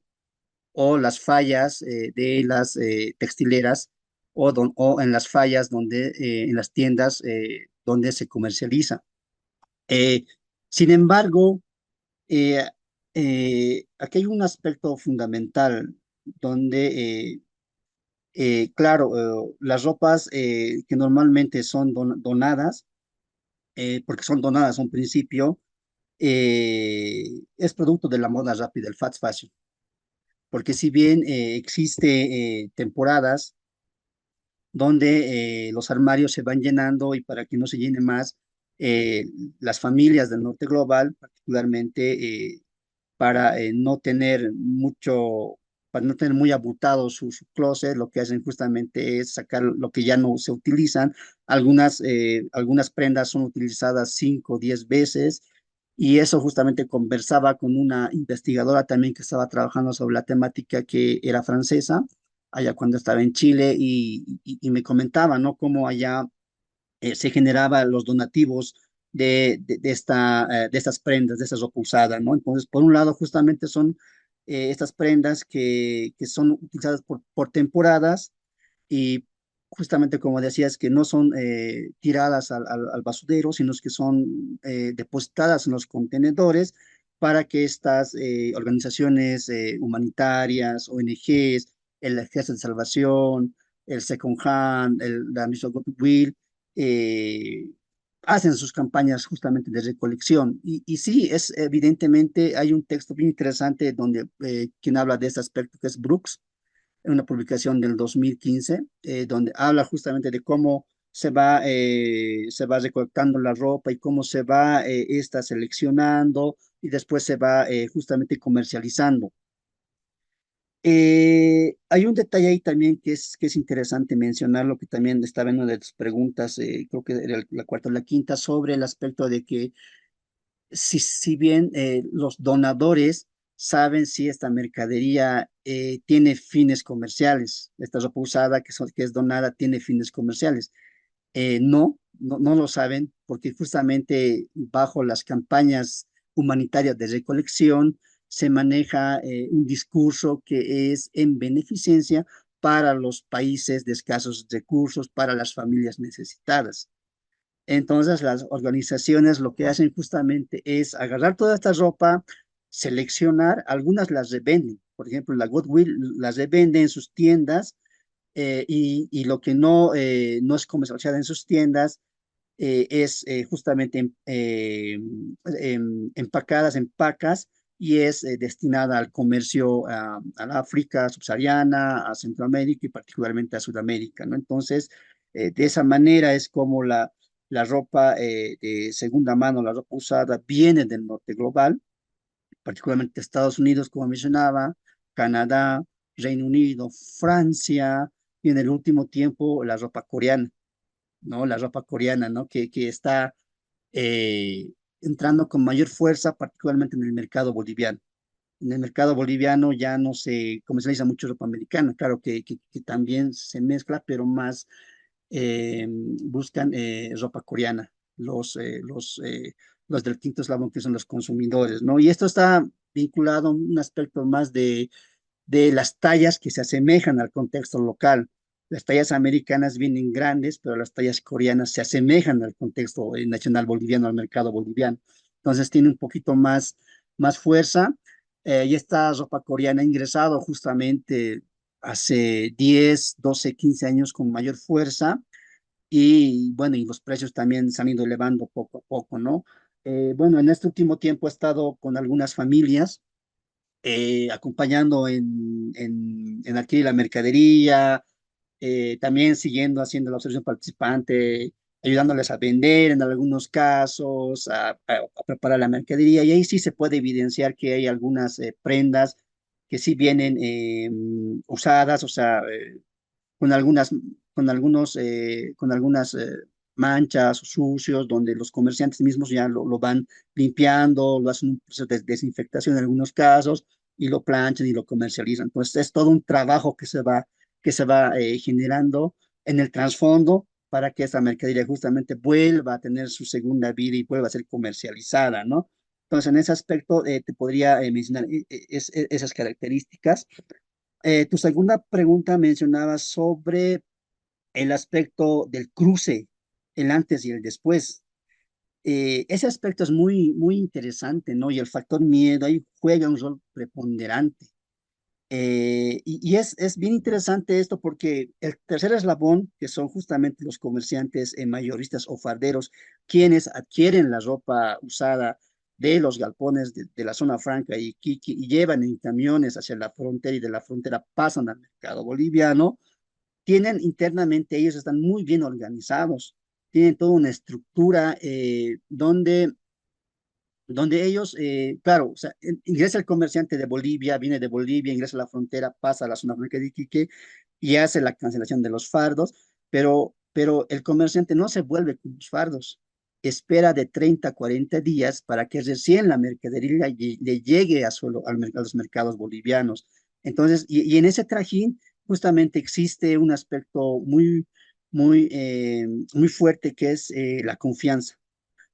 o las fallas de las textileras, o en las fallas donde, en las tiendas donde se comercializa. Eh, Sin embargo, eh, aquí hay un aspecto fundamental donde claro, las ropas que normalmente son donadas, porque son donadas a un principio, es producto de la moda rápida, el fast fashion. Porque si bien existe temporadas donde los armarios se van llenando y para que no se llene más, eh, las familias del norte global, particularmente para no tener mucho, para no tener muy abultado su closet, lo que hacen justamente es sacar lo que ya no se utilizan. Algunas prendas son utilizadas 5 o 10 veces. Y eso justamente conversaba con una investigadora también que estaba trabajando sobre la temática que era francesa, allá cuando estaba en Chile, y me comentaba, ¿no? Cómo allá se generaba los donativos de estas prendas, de esa ropa usada, ¿no? Entonces, por un lado, justamente son estas prendas que son utilizadas por temporadas y justamente como decías, que no son tiradas al basurero, sino que son depositadas en los contenedores para que estas organizaciones humanitarias, ONGs, el Ejército de Salvación, el Second Hand, la misma Goodwill, eh, hacen sus campañas justamente de recolección. Y sí, es evidentemente, hay un texto bien interesante donde quien habla de este aspecto, que es Brooks, en una publicación del 2015, donde habla justamente de cómo se va recolectando la ropa y cómo se va esta seleccionando y después se va justamente comercializando. Hay un detalle ahí también que es interesante mencionarlo, que también estaba en una de tus preguntas, creo que era la cuarta o la quinta, sobre el aspecto de que si bien los donadores saben si esta mercadería tiene fines comerciales, esta ropa usada que es donada tiene fines comerciales. No lo saben porque justamente bajo las campañas humanitarias de recolección se maneja un discurso que es en beneficencia para los países de escasos recursos, para las familias necesitadas. Entonces, las organizaciones lo que hacen justamente es agarrar toda esta ropa, seleccionar, algunas las revenden. Por ejemplo, la Goodwill las revende en sus tiendas y lo que no es comercializado en sus tiendas es justamente empacadas en pacas y es destinada al comercio a la África subsahariana, a Centroamérica y particularmente a Sudamérica, ¿no? Entonces, de esa manera es como la ropa de segunda mano, la ropa usada, viene del norte global, particularmente Estados Unidos, como mencionaba, Canadá, Reino Unido, Francia, y en el último tiempo la ropa coreana, ¿no? La ropa coreana, ¿no? Que está entrando con mayor fuerza, particularmente en el mercado boliviano. En el mercado boliviano ya no se comercializa mucho ropa americana, claro que también se mezcla, pero más buscan ropa coreana, los del quinto eslabón que son los consumidores, ¿no? Y esto está vinculado a un aspecto más de las tallas que se asemejan al contexto local. Las tallas americanas vienen grandes, pero las tallas coreanas se asemejan al contexto nacional boliviano, al mercado boliviano. Entonces tiene un poquito más fuerza. Y esta ropa coreana ha ingresado justamente hace 10, 12, 15 años con mayor fuerza y bueno, y los precios también se han ido elevando poco a poco, ¿no? Bueno, en este último tiempo he estado con algunas familias acompañando en adquirir la mercadería, también siguiendo haciendo la observación participante, ayudándoles a vender en algunos casos, a preparar la mercadería, y ahí sí se puede evidenciar que hay algunas prendas que sí vienen usadas, o sea, con algunas, con algunas manchas o sucios, donde los comerciantes mismos ya lo van limpiando, lo hacen un proceso de desinfectación en algunos casos y lo planchan y lo comercializan. Entonces es todo un trabajo que se va generando en el trasfondo para que esta mercadería justamente vuelva a tener su segunda vida y vuelva a ser comercializada, ¿no? Entonces, en ese aspecto, te podría mencionar esas características. Tu segunda pregunta mencionaba sobre el aspecto del cruce, el antes y el después. Ese aspecto es muy interesante, ¿no? Y el factor miedo ahí juega un rol preponderante. Y es bien interesante esto porque el tercer eslabón, que son justamente los comerciantes mayoristas o farderos, quienes adquieren la ropa usada de los galpones de la zona franca y Iquique y llevan en camiones hacia la frontera y de la frontera pasan al mercado boliviano, tienen internamente, ellos están muy bien organizados, tienen toda una estructura donde ellos, claro, o sea, ingresa el comerciante de Bolivia, viene de Bolivia, ingresa a la frontera, pasa a la zona franca de Iquique y hace la cancelación de los fardos, pero el comerciante no se vuelve con los fardos, espera de 30 a 40 días para que recién la mercadería le llegue a los mercados bolivianos. Entonces, y en ese trajín justamente existe un aspecto muy fuerte que es la confianza,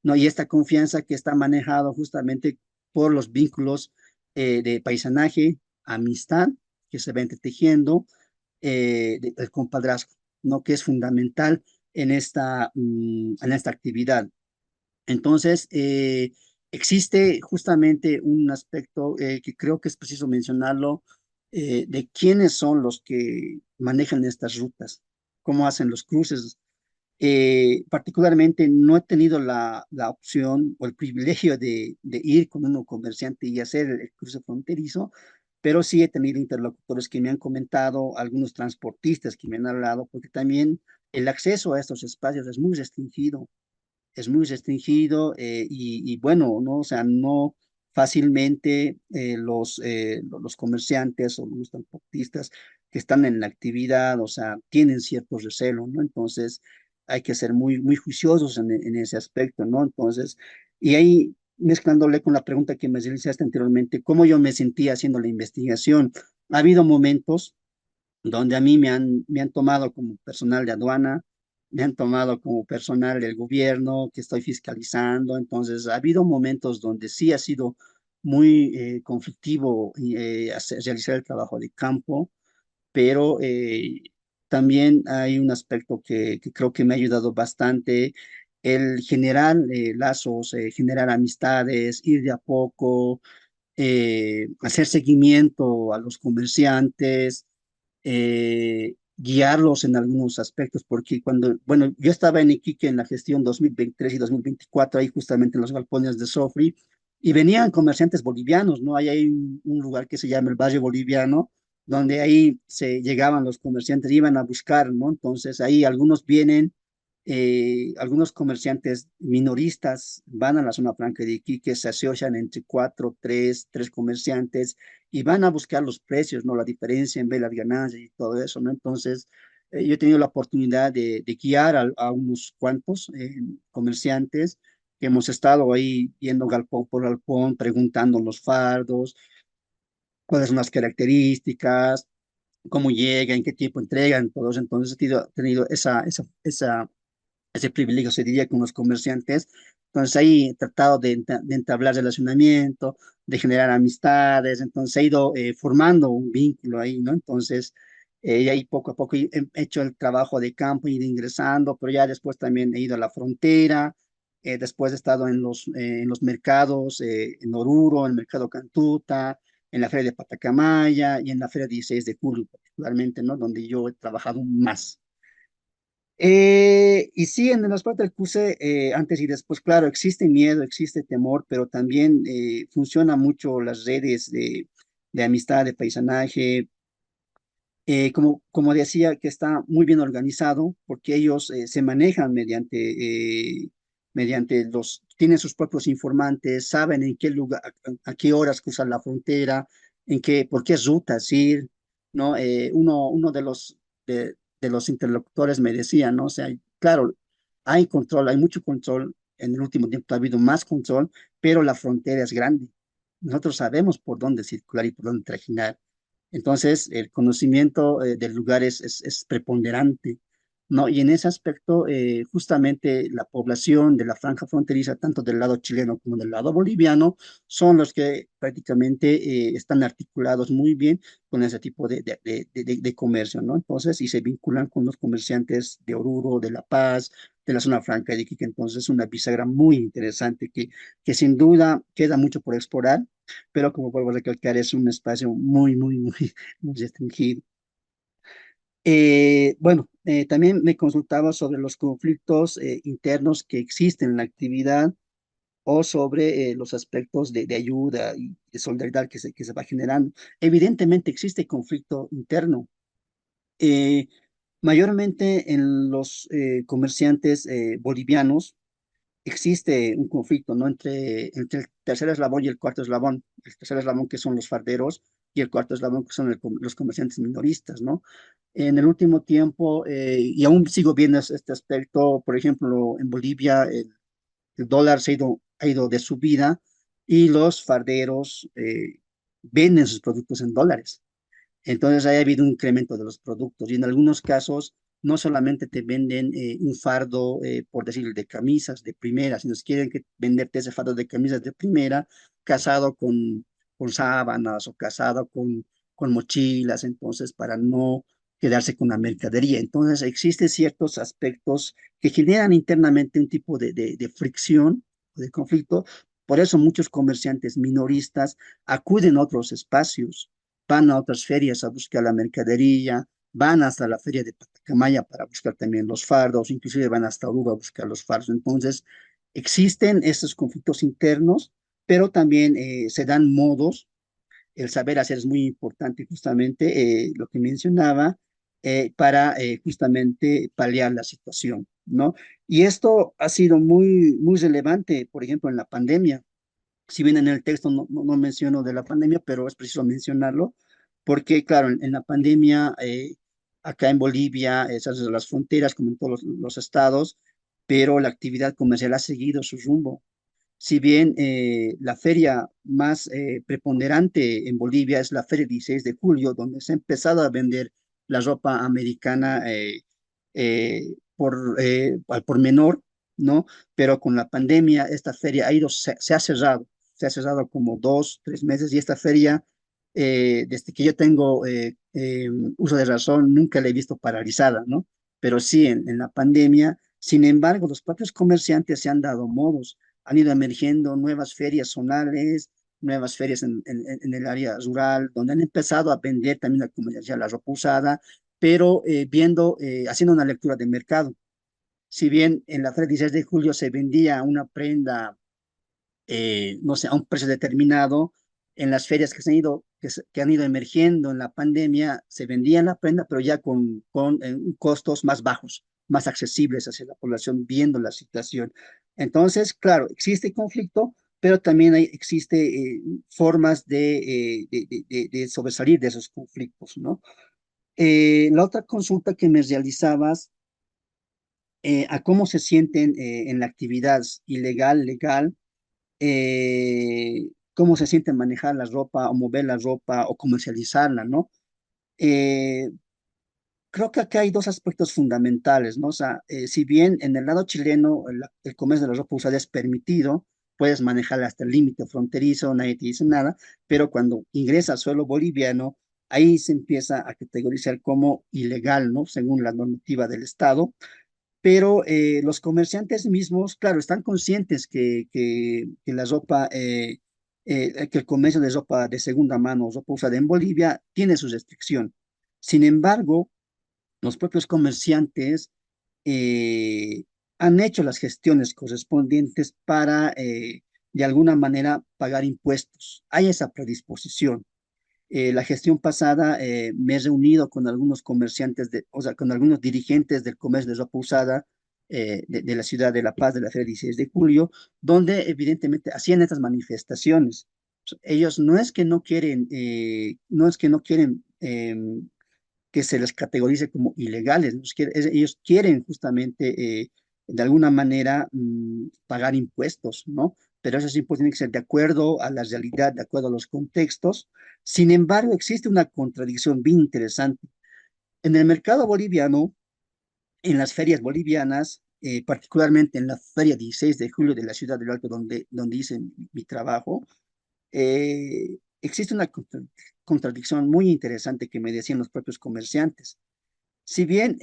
¿no? Y esta confianza que está manejado justamente por los vínculos de paisanaje, amistad, que se va entretejiendo, el compadrazgo, ¿no? Que es fundamental en esta actividad. Entonces, existe justamente un aspecto que creo que es preciso mencionarlo, de quiénes son los que manejan estas rutas, cómo hacen los cruces. Particularmente no he tenido la opción o el privilegio de ir con un comerciante y hacer el cruce fronterizo, pero sí he tenido interlocutores que me han comentado, algunos transportistas que me han hablado, porque también el acceso a estos espacios es muy restringido y bueno, ¿no? O sea, no fácilmente los comerciantes o los transportistas que están en la actividad, o sea, tienen cierto recelo, ¿no? Entonces, hay que ser muy juiciosos en ese aspecto, ¿no? Entonces, y ahí mezclándole con la pregunta que me realizaste anteriormente, ¿cómo yo me sentía haciendo la investigación? Ha habido momentos donde a mí me han tomado como personal de aduana, me han tomado como personal del gobierno que estoy fiscalizando. Entonces, ha habido momentos donde sí ha sido muy conflictivo realizar el trabajo de campo, pero también hay un aspecto que creo que me ha ayudado bastante, el generar lazos, generar amistades, ir de a poco, hacer seguimiento a los comerciantes, guiarlos en algunos aspectos, porque bueno, yo estaba en Iquique en la gestión 2023 y 2024, ahí justamente en los galpones de Sofri, y venían comerciantes bolivianos, ¿no? Ahí hay un lugar que se llama el Valle Boliviano, donde ahí se llegaban los comerciantes, iban a buscar, ¿no? Entonces ahí algunos vienen, algunos comerciantes minoristas van a la zona franca de Iquique, se asocian entre tres comerciantes y van a buscar los precios, ¿no? La diferencia en ver las ganancias y todo eso, ¿no? Entonces, yo he tenido la oportunidad de guiar a unos cuantos comerciantes que hemos estado ahí yendo galpón por galpón, preguntando los fardos, cuáles son las características, cómo llegan, qué tiempo entregan, todo eso. Entonces, he tenido ese privilegio, se diría, con los comerciantes. Entonces ahí he tratado de entablar relacionamiento, de generar amistades, entonces he ido formando un vínculo ahí, ¿no? Entonces, y ahí poco a poco he hecho el trabajo de campo, he ido ingresando, pero ya después también he ido a la frontera, después he estado en los mercados, en Oruro, en el mercado Cantuta, en la feria de Patacamaya y en la feria 16 de julio particularmente, ¿no? Donde yo he trabajado más. Y sí, en el aspecto del cruce, antes y después, claro, existe miedo, existe temor, pero también funciona mucho las redes de amistad, de paisanaje, como decía, que está muy bien organizado, porque ellos se manejan tienen sus propios informantes, saben en qué lugar, a qué horas cruzar la frontera, en qué, por qué rutas ir, ¿no? Uno de los interlocutores me decía, ¿no? O sea, claro, hay control, hay mucho control, en el último tiempo ha habido más control, pero la frontera es grande. Nosotros sabemos por dónde circular y por dónde trajinar. Entonces, el conocimiento del lugar es preponderante, ¿no? Y en ese aspecto, justamente la población de la franja fronteriza, tanto del lado chileno como del lado boliviano, son los que prácticamente están articulados muy bien con ese tipo de comercio, ¿no? Entonces, y se vinculan con los comerciantes de Oruro, de La Paz, de la zona franca de Iquique. Entonces, es una bisagra muy interesante que sin duda queda mucho por explorar, pero como vuelvo a recalcar, es un espacio muy restringido. También me consultaba sobre los conflictos internos que existen en la actividad o sobre los aspectos de ayuda y de solidaridad que se va generando. Evidentemente existe conflicto interno, eh, mayormente en los comerciantes bolivianos existe un conflicto, ¿no? Entre el tercer eslabón y el cuarto eslabón. El tercer eslabón que son los farderos y el cuarto eslabón que son los comerciantes minoristas, ¿no? En el último tiempo, y aún sigo viendo este aspecto, por ejemplo, en Bolivia el dólar ha ido de subida y los farderos venden sus productos en dólares. Entonces ha habido un incremento de los productos y en algunos casos no solamente te venden un fardo, por decir, de camisas de primera, sino que quieren venderte ese fardo de camisas de primera casado con sábanas o casado con mochilas, entonces para no quedarse con la mercadería. Entonces existen ciertos aspectos que generan internamente un tipo de fricción, de conflicto. Por eso muchos comerciantes minoristas acuden a otros espacios, van a otras ferias a buscar la mercadería, van hasta la feria de Patacamaya para buscar también los fardos, inclusive van hasta Aruba a buscar los fardos. Entonces, existen estos conflictos internos, pero también se dan modos. El saber hacer es muy importante, justamente lo que mencionaba, para justamente paliar la situación, ¿no? Y esto ha sido muy relevante, por ejemplo, en la pandemia. Si bien en el texto no menciono de la pandemia, pero es preciso mencionarlo, porque claro, en la pandemia, acá en Bolivia, esas son las fronteras, como en todos los estados, pero la actividad comercial ha seguido su rumbo. Si bien la feria más preponderante en Bolivia es la Feria 16 de Julio, donde se ha empezado a vender la ropa americana al por menor, ¿no? Pero con la pandemia esta feria se ha cerrado como 2, 3 meses y esta feria, desde que yo tengo uso de razón, nunca la he visto paralizada, ¿no? Pero sí en la pandemia, sin embargo, los propios comerciantes se han dado modos, han ido emergiendo nuevas ferias zonales, nuevas ferias en el área rural, donde han empezado a vender también la comercial, la ropa usada, pero haciendo una lectura de mercado. Si bien en la feria 16 de julio se vendía una prenda, no sé, a un precio determinado, en las ferias que han ido emergiendo en la pandemia, se vendía la prenda, pero ya con costos más bajos, más accesibles hacia la población, viendo la situación. Entonces, claro, existe conflicto, pero también existe formas de sobresalir de esos conflictos, ¿no? La otra consulta que me realizabas, a cómo se sienten en la actividad ilegal, legal, cómo se siente manejar la ropa o mover la ropa o comercializarla, ¿no? Eh, Creo que acá hay dos aspectos fundamentales, ¿no? O sea, si bien en el lado chileno el comercio de la ropa usada es permitido, puedes manejarla hasta el límite fronterizo, nadie te dice nada, pero cuando ingresa al suelo boliviano, ahí se empieza a categorizar como ilegal, ¿no? Según la normativa del Estado, pero los comerciantes mismos, claro, están conscientes que la ropa, que el comercio de ropa de segunda mano, ropa usada en Bolivia, tiene su restricción. Sin embargo, los propios comerciantes eh, han hecho las gestiones correspondientes para, de alguna manera, pagar impuestos. Hay esa predisposición. La gestión pasada me he reunido con algunos comerciantes, o sea, con algunos dirigentes del comercio de ropa usada de la ciudad de La Paz, de la Feria 16 de Julio, donde evidentemente hacían estas manifestaciones. Ellos no es que no quieren, no es que no quieren que se les categorice como ilegales, ¿no? Ellos quieren justamente, de alguna manera, pagar impuestos, ¿no? Pero esos impuestos tienen que ser de acuerdo a la realidad, de acuerdo a los contextos. Sin embargo, existe una contradicción bien interesante. En el mercado boliviano, en las ferias bolivianas, particularmente en la Feria 16 de Julio de la ciudad del Alto, donde hice mi trabajo, existe una contradicción muy interesante que me decían los propios comerciantes. Si bien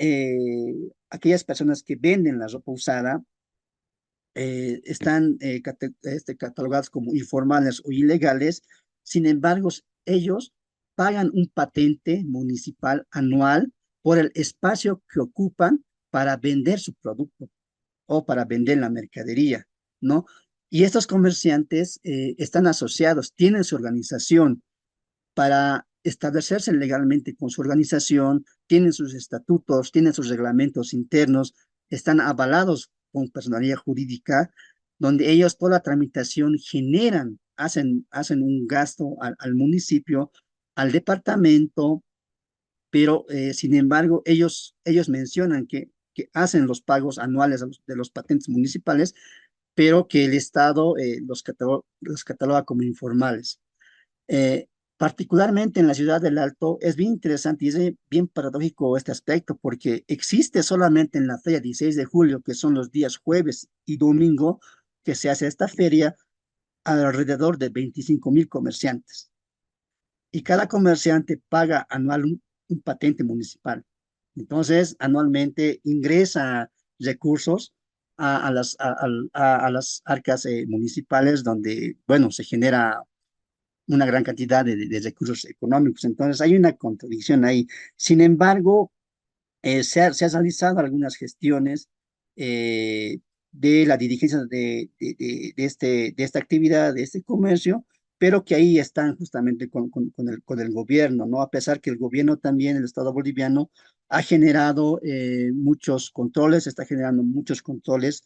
aquellas personas que venden la ropa usada están catalogadas como informales o ilegales, sin embargo, ellos pagan un patente municipal anual por el espacio que ocupan para vender su producto o para vender la mercadería, ¿no? Y estos comerciantes están asociados, tienen su organización para establecerse legalmente con su organización, tienen sus estatutos, tienen sus reglamentos internos, están avalados con personalidad jurídica, donde ellos toda la tramitación generan, hacen un gasto al municipio, al departamento, pero sin embargo ellos mencionan que hacen los pagos anuales de los patentes municipales, pero que el Estado los cataloga como informales. Eh, Particularmente en la ciudad del Alto, es bien interesante y es bien paradójico este aspecto, porque existe solamente en la feria 16 de julio, que son los días jueves y domingo, que se hace esta feria, alrededor de 25.000 comerciantes. Y cada comerciante paga anual un patente municipal. Entonces, anualmente ingresa recursos a las arcas municipales, donde, bueno, se genera una gran cantidad de recursos económicos. Entonces, hay una contradicción ahí. Sin embargo, se ha realizado algunas gestiones de la dirigencia de esta actividad, de este comercio, pero que ahí están justamente con el gobierno, ¿no? A pesar que el gobierno también, el Estado boliviano, ha generado muchos controles, está generando muchos controles,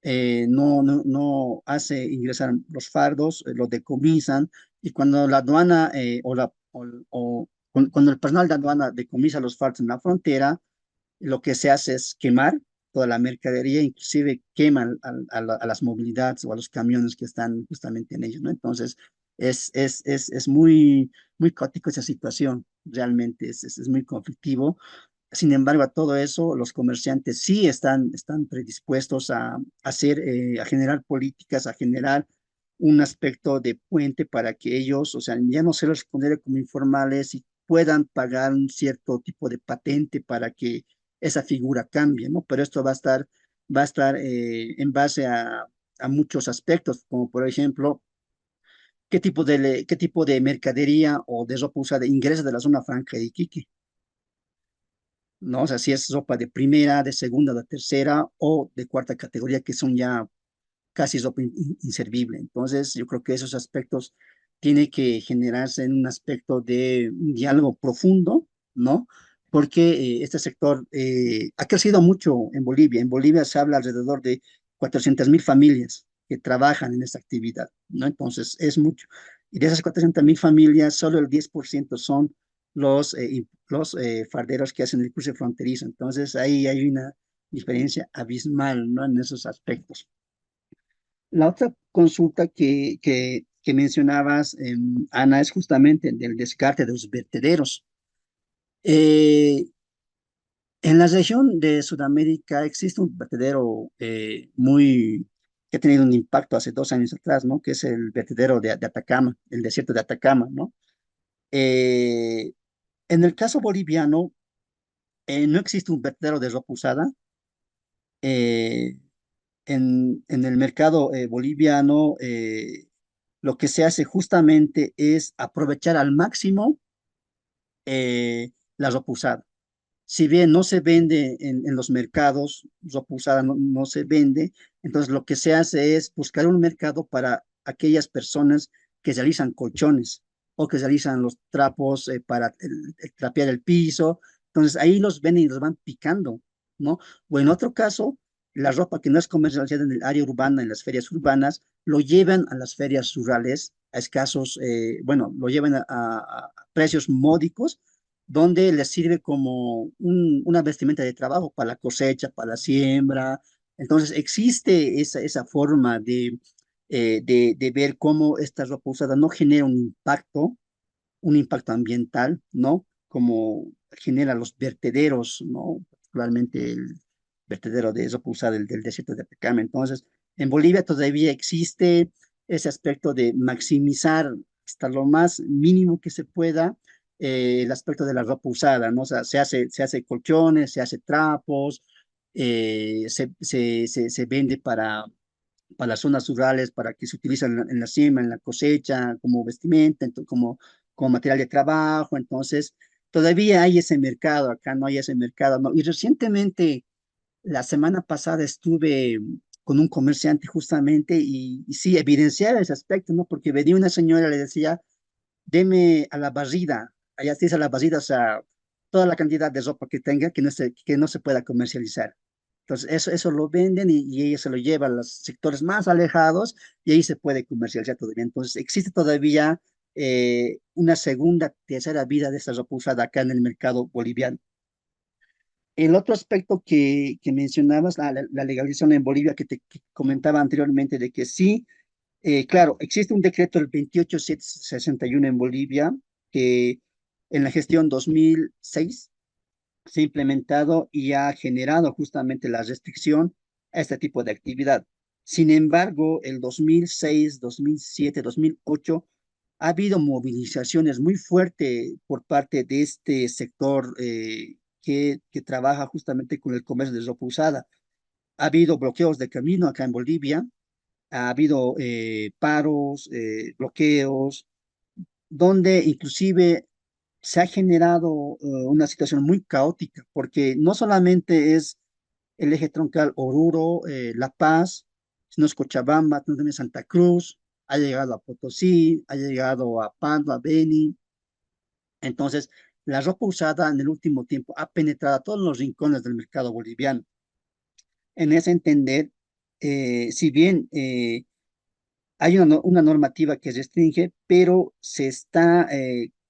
no hace ingresar los fardos, los decomisan, y cuando la aduana cuando el personal de aduana decomisa los fardos en la frontera, lo que se hace es quemar toda la mercadería, inclusive queman a las movilidades o a los camiones que están justamente en ellos, ¿no? Entonces, es muy caótico esa situación, realmente es muy conflictivo. Sin embargo, a todo eso, los comerciantes sí están predispuestos a hacer, a generar políticas, a generar un aspecto de puente para que ellos, o sea, ya no se les considere como informales y puedan pagar un cierto tipo de patente para que esa figura cambie, ¿no? Pero esto va a estar en base a muchos aspectos, como por ejemplo, qué tipo de mercadería o de ropa usada ingresa de la zona franca de Iquique, ¿no? O sea, si es ropa de primera, de segunda, de tercera o de cuarta categoría, que son ya casi ropa inservible. Entonces, yo creo que esos aspectos tiene que generarse en un aspecto de un diálogo profundo, ¿no? Porque este sector ha crecido mucho en Bolivia. En Bolivia se habla alrededor de 400.000 familias que trabajan en esta actividad, ¿no? Entonces, es mucho. Y de esas 400.000 familias, solo el 10% son los farderos que hacen el cruce fronterizo. Entonces, ahí hay una diferencia abismal, ¿no? En esos aspectos. La otra consulta que mencionabas, Ana, es justamente del descarte de los vertederos. Eh, en la región de Sudamérica existe un vertedero que ha tenido un impacto hace 2 años atrás, ¿no? Que es el vertedero de Atacama, el desierto de Atacama, ¿no? Eh, en el caso boliviano, no existe un vertedero de ropa usada. Eh, en el mercado boliviano, lo que se hace justamente es aprovechar al máximo la ropa usada. Si bien no se vende en los mercados, ropa usada no se vende, entonces lo que se hace es buscar un mercado para aquellas personas que realizan colchones o que realizan los trapos para el trapear el piso. Entonces ahí los venden y los van picando, ¿no? O en otro caso, la ropa que no es comercializada en el área urbana, en las ferias urbanas, lo llevan a las ferias rurales a escasos, bueno, lo llevan a precios módicos, donde les sirve como una vestimenta de trabajo para la cosecha, para la siembra. Entonces, existe esa forma de ver cómo esta ropa usada no genera un impacto ambiental, ¿no? Como genera los vertederos, ¿no? Particularmente el vertedero de Zopuzá del desierto de Atacama. Entonces, en Bolivia todavía existe ese aspecto de maximizar hasta lo más mínimo que se pueda el aspecto de la ropa usada, ¿no? O sea, se hace colchones, se hace trapos, se vende para las zonas rurales, para que se utilizan en la siembra, en la cosecha, como vestimenta, como material de trabajo. Entonces, todavía hay ese mercado, acá no hay ese mercado, ¿no? Y recientemente, la semana pasada estuve con un comerciante justamente y sí, evidenciaba ese aspecto, ¿no? Porque venía una señora, le decía, deme a la barrida, allá se dice a la barrida, o sea, toda la cantidad de ropa que tenga que no se pueda comercializar. Entonces, eso lo venden y ellos se lo llevan a los sectores más alejados y ahí se puede comercializar todavía. Entonces, existe todavía una segunda, tercera vida de esta ropa usada acá en el mercado boliviano. El otro aspecto que mencionabas, la legalización en Bolivia, que comentaba anteriormente, de que sí, claro, existe un decreto del 28761 en Bolivia, que en la gestión 2006 se ha implementado y ha generado justamente la restricción a este tipo de actividad. Sin embargo, el 2006, 2007, 2008 ha habido movilizaciones muy fuertes por parte de este sector que trabaja justamente con el comercio de ropa usada. Ha habido bloqueos de camino acá en Bolivia, ha habido paros, bloqueos, donde inclusive se ha generado una situación muy caótica, porque no solamente es el eje troncal Oruro, La Paz, sino es Cochabamba, también Santa Cruz, ha llegado a Potosí, ha llegado a Pando, a Beni. Entonces, la ropa usada en el último tiempo ha penetrado a todos los rincones del mercado boliviano. En ese entender, si bien hay una normativa que restringe, pero se está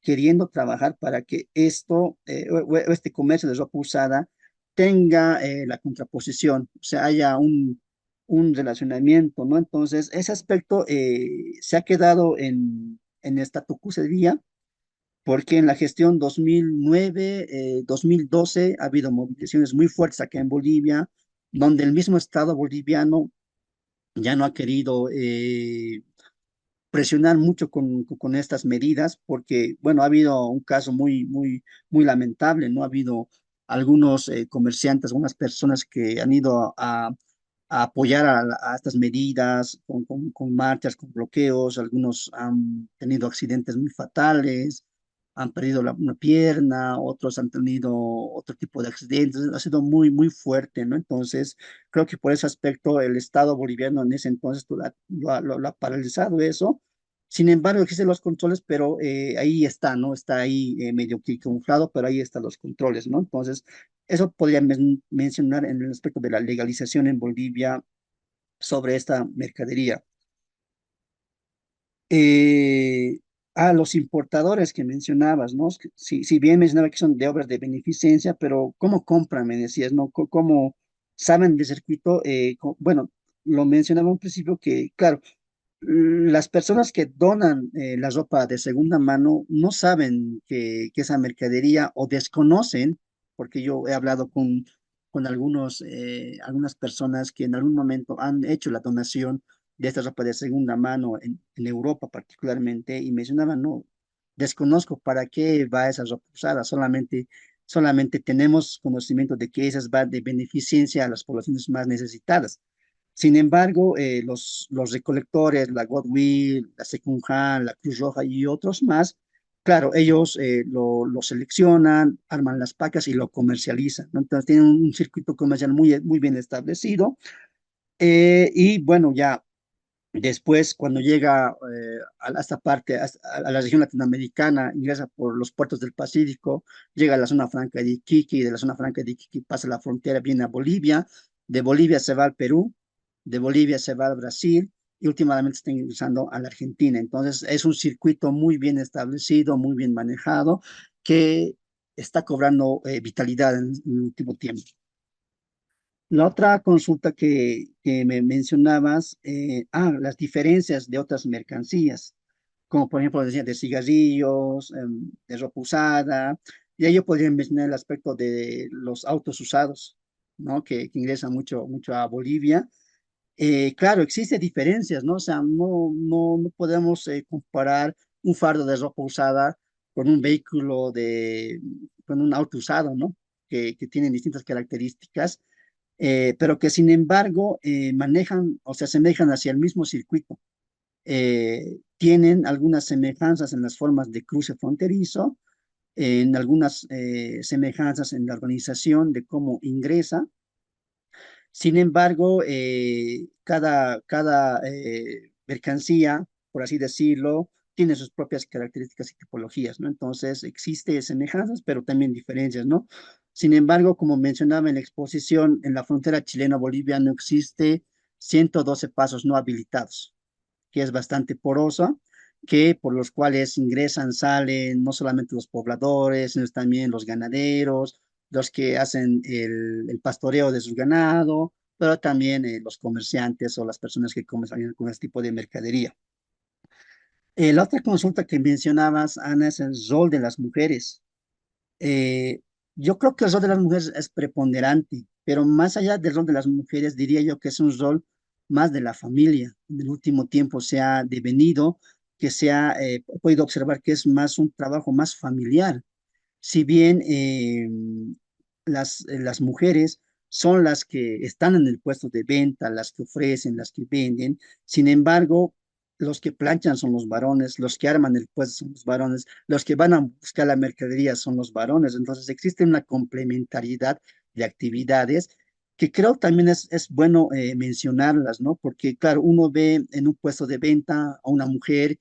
queriendo trabajar para que esto, o este comercio de ropa usada, tenga la contraposición, o sea, haya un relacionamiento, ¿no? Entonces, ese aspecto se ha quedado en statu quo, se diría, porque en la gestión 2009, 2012 ha habido movilizaciones muy fuertes acá en Bolivia, donde el mismo Estado boliviano ya no ha querido presionar mucho con estas medidas, porque, bueno, ha habido un caso muy lamentable, ¿no? Ha habido algunos comerciantes, algunas personas que han ido a apoyar a estas medidas con marchas, con bloqueos, algunos han tenido accidentes muy fatales, han perdido una pierna, otros han tenido otro tipo de accidentes, ha sido muy fuerte, ¿no? Entonces, creo que por ese aspecto el Estado boliviano en ese entonces lo ha paralizado eso. Sin embargo, existen los controles, pero ahí está, ¿no? Está ahí medio que camuflado, pero ahí están los controles, ¿no? Entonces, eso podría mencionar en el aspecto de la legalización en Bolivia sobre esta mercadería. Eh, los importadores que mencionabas, ¿no? Si bien mencionaba que son de obras de beneficencia, pero ¿cómo compran? Me decías, ¿no? ¿Cómo saben de circuito? Bueno, lo mencionaba un principio que, claro, las personas que donan la ropa de segunda mano no saben que esa mercadería o desconocen, porque yo he hablado con algunas personas que en algún momento han hecho la donación de esta ropa de segunda mano en Europa particularmente y mencionaban, no, desconozco para qué va esa ropa usada, solamente tenemos conocimiento de que esas van de beneficencia a las poblaciones más necesitadas. Sin embargo, los recolectores, la Godwill, la Secunjam, la Cruz Roja y otros más, claro, ellos lo seleccionan, arman las pacas y lo comercializan, ¿no? Entonces tienen un circuito comercial muy bien establecido. Y bueno, ya después, cuando llega a esta parte, a la región latinoamericana, ingresa por los puertos del Pacífico, llega a la zona franca de Iquique y de la zona franca de Iquique pasa la frontera, viene a Bolivia de Bolivia se va al Perú, de Bolivia se va al Brasil y últimamente están ingresando a la Argentina. Entonces, es un circuito muy bien establecido, muy bien manejado, que está cobrando vitalidad en el último tiempo. La otra consulta que me mencionabas, las diferencias de otras mercancías, como por ejemplo decía, de cigarrillos, de ropa usada, y ahí yo podría mencionar el aspecto de los autos usados, ¿no? Que ingresan mucho a Bolivia. Claro, existe diferencias, ¿no? O sea, no podemos comparar un fardo de ropa usada con un vehículo con un auto usado, ¿no? Que tienen distintas características, pero que sin embargo manejan o se asemejan hacia el mismo circuito. Tienen algunas semejanzas en las formas de cruce fronterizo, en algunas semejanzas en la organización de cómo ingresa. Sin embargo, cada mercancía, por así decirlo, tiene sus propias características y tipologías, ¿no? Entonces, existe semejanzas, pero también diferencias, ¿no? Sin embargo, como mencionaba en la exposición, en la frontera chileno-boliviana existe 112 pasos no habilitados, que es bastante porosa, que por los cuales ingresan, salen no solamente los pobladores, sino también los ganaderos, los que hacen el pastoreo de su ganado, pero también los comerciantes o las personas que comercializan con este tipo de mercadería. La otra consulta que mencionabas, Ana, es el rol de las mujeres. Eh, yo creo que el rol de las mujeres es preponderante, pero más allá del rol de las mujeres, diría yo que es un rol más de la familia. En el último tiempo se ha devenido, que se ha podido observar que es más un trabajo más familiar. Si bien las mujeres son las que están en el puesto de venta, las que ofrecen, las que venden, sin embargo, los que planchan son los varones, los que arman el puesto son los varones, los que van a buscar la mercadería son los varones. Entonces existe una complementariedad de actividades que creo también es bueno mencionarlas, ¿no? Porque, claro, uno ve en un puesto de venta a una mujer,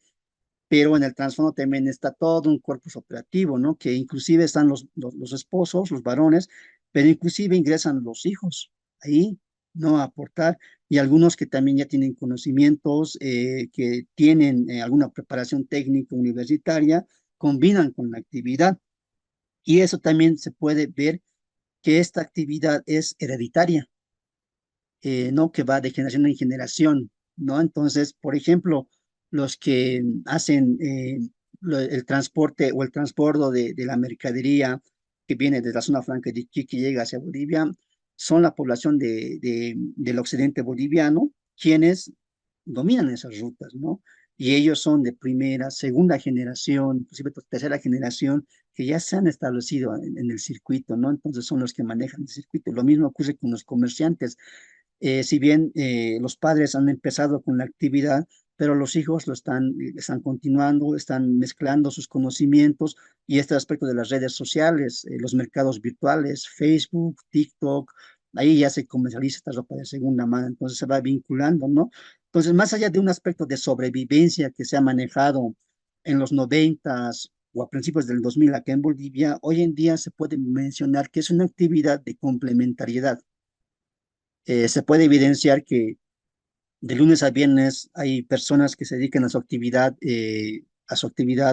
pero en el trasfondo también está todo un corpus operativo, ¿no? Que inclusive están los esposos, los varones, pero inclusive ingresan los hijos ahí, ¿no? A aportar, y algunos que también ya tienen conocimientos, que tienen alguna preparación técnica universitaria, combinan con la actividad. Y eso también se puede ver que esta actividad es hereditaria, ¿no? Que va de generación en generación, ¿no? Entonces, por ejemplo, los que hacen el transporte o el transbordo de la mercadería que viene de la zona franca de Iquique y llega hacia Bolivia, son la población del occidente boliviano, quienes dominan esas rutas, ¿no? Y ellos son de primera, segunda generación, inclusive tercera generación, que ya se han establecido en el circuito, ¿no? Entonces son los que manejan el circuito. Lo mismo ocurre con los comerciantes. Si bien los padres han empezado con la actividad, pero los hijos están continuando, están mezclando sus conocimientos y este aspecto de las redes sociales, los mercados virtuales, Facebook, TikTok, ahí ya se comercializa esta ropa de segunda mano, entonces se va vinculando, ¿no? Entonces, más allá de un aspecto de sobrevivencia que se ha manejado en los noventas o a principios del 2000 acá en Bolivia, hoy en día se puede mencionar que es una actividad de complementariedad. Se puede evidenciar que de lunes a viernes hay personas que se dedican a su actividad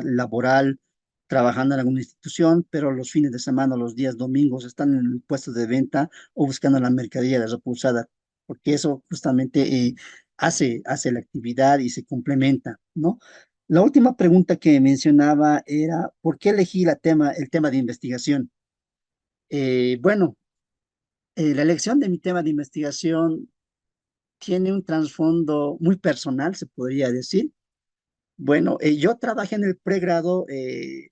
laboral, trabajando en alguna institución, pero los fines de semana, los días domingos, están en el puesto de venta o buscando la mercadería de ropa usada, porque eso justamente hace la actividad y se complementa, ¿no? La última pregunta que mencionaba era, ¿por qué elegí el tema de investigación? Bueno, la elección de mi tema de investigación tiene un trasfondo muy personal, se podría decir. Bueno, yo trabajé en el pregrado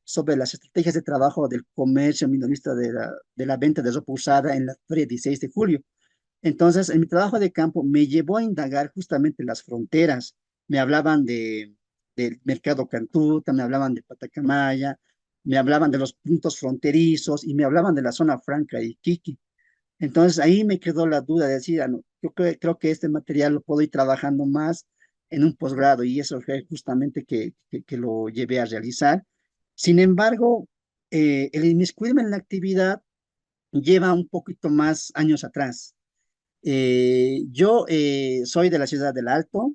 sobre las estrategias de trabajo del comercio minorista de la venta de ropa usada en la Feria 16 de julio. Entonces, en mi trabajo de campo me llevó a indagar justamente las fronteras. Me hablaban del mercado Cantuta, me hablaban de Patacamaya, me hablaban de los puntos fronterizos y me hablaban de la zona franca de Iquique. Entonces ahí me quedó la duda de decir, no, yo creo que este material lo puedo ir trabajando más en un posgrado y eso fue justamente que lo llevé a realizar. Sin embargo, el inmiscuirme en la actividad lleva un poquito más años atrás. Yo soy de la ciudad del Alto.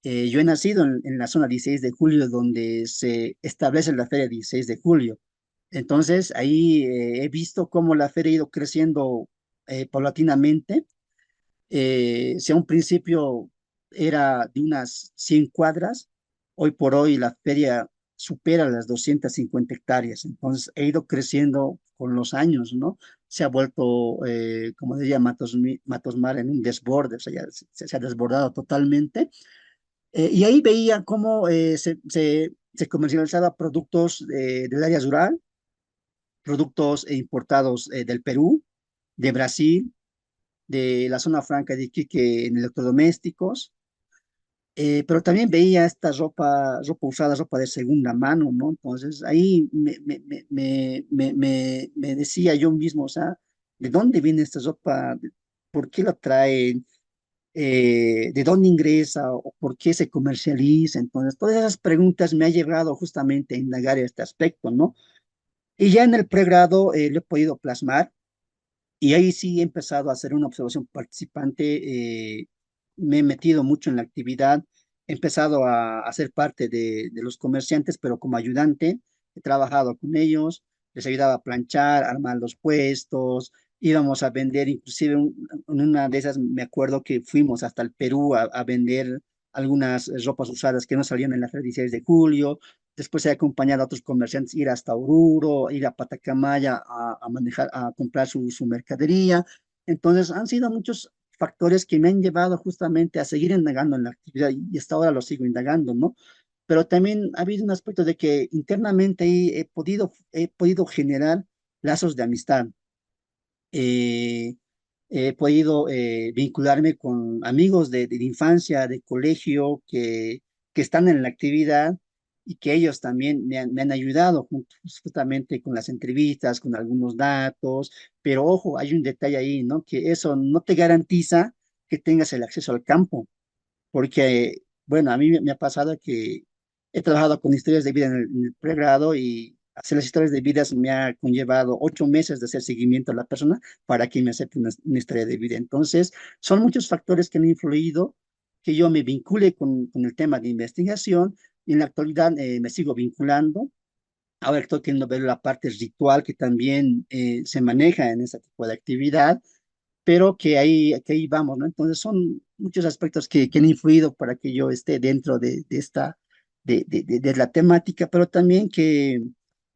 Yo he nacido en la zona 16 de julio, donde se establece la feria 16 de julio. Entonces, ahí he visto cómo la feria ha ido creciendo paulatinamente. Si a un principio era de unas 100 cuadras, hoy por hoy la feria supera las 250 hectáreas. Entonces, he ido creciendo con los años, ¿no? Se ha vuelto, como diría Matos Mar, en un desborde, o sea, ya se ha desbordado totalmente. Y ahí veía cómo se comercializaba productos del área rural, productos importados del Perú, de Brasil, de la zona franca de Iquique en electrodomésticos, pero también veía esta ropa usada, ropa de segunda mano, ¿no? Entonces ahí me decía yo mismo, o sea, ¿de dónde viene esta ropa? ¿Por qué la traen? ¿De dónde ingresa o por qué se comercializa? Entonces, todas esas preguntas me ha llevado justamente a indagar este aspecto, ¿no? Y ya en el pregrado lo he podido plasmar y ahí sí he empezado a hacer una observación participante. Me he metido mucho en la actividad, he empezado a ser parte de los comerciantes, pero como ayudante. He trabajado con ellos, les ayudaba a planchar, armar los puestos, íbamos a vender, inclusive en una de esas me acuerdo que fuimos hasta el Perú a vender algunas ropas usadas que no salían en la feria 16 de julio. Después he acompañado a otros comerciantes, ir hasta Oruro, ir a Patacamaya a manejar, a comprar su mercadería. Entonces, han sido muchos factores que me han llevado justamente a seguir indagando en la actividad y hasta ahora lo sigo indagando, ¿no? Pero también ha habido un aspecto de que internamente ahí he podido generar lazos de amistad. Eh, He podido vincularme con amigos de infancia, de colegio, que están en la actividad y que ellos también me han ayudado justamente con las entrevistas, con algunos datos, pero ojo, hay un detalle ahí, ¿no? Que eso no te garantiza que tengas el acceso al campo, porque, bueno, a mí me ha pasado que he trabajado con historias de vida en el pregrado y hacer las historias de vida me ha conllevado 8 meses de hacer seguimiento a la persona para que me acepte una historia de vida. Entonces, son muchos factores que han influido que yo me vincule con el tema de investigación y en la actualidad me sigo vinculando. Ahora estoy queriendo ver la parte ritual que también se maneja en ese tipo de actividad, pero que ahí vamos, ¿no? Entonces son muchos aspectos que han influido para que yo esté dentro de la temática, pero también que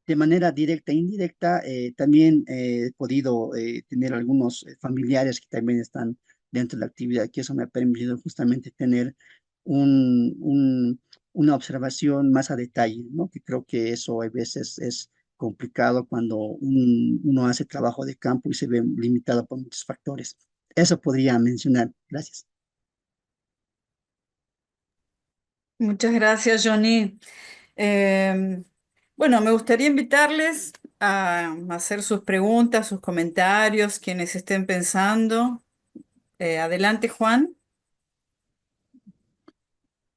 de manera directa e indirecta también he podido tener algunos familiares que también están dentro de la actividad, que eso me ha permitido justamente tener una observación más a detalle, ¿no? Que creo que eso a veces es complicado cuando uno hace trabajo de campo y se ve limitado por muchos factores. Eso podría mencionar. Gracias. Muchas gracias, Johnny. Em, bueno, me gustaría invitarles a hacer sus preguntas, sus comentarios, quienes estén pensando. Adelante, Juan.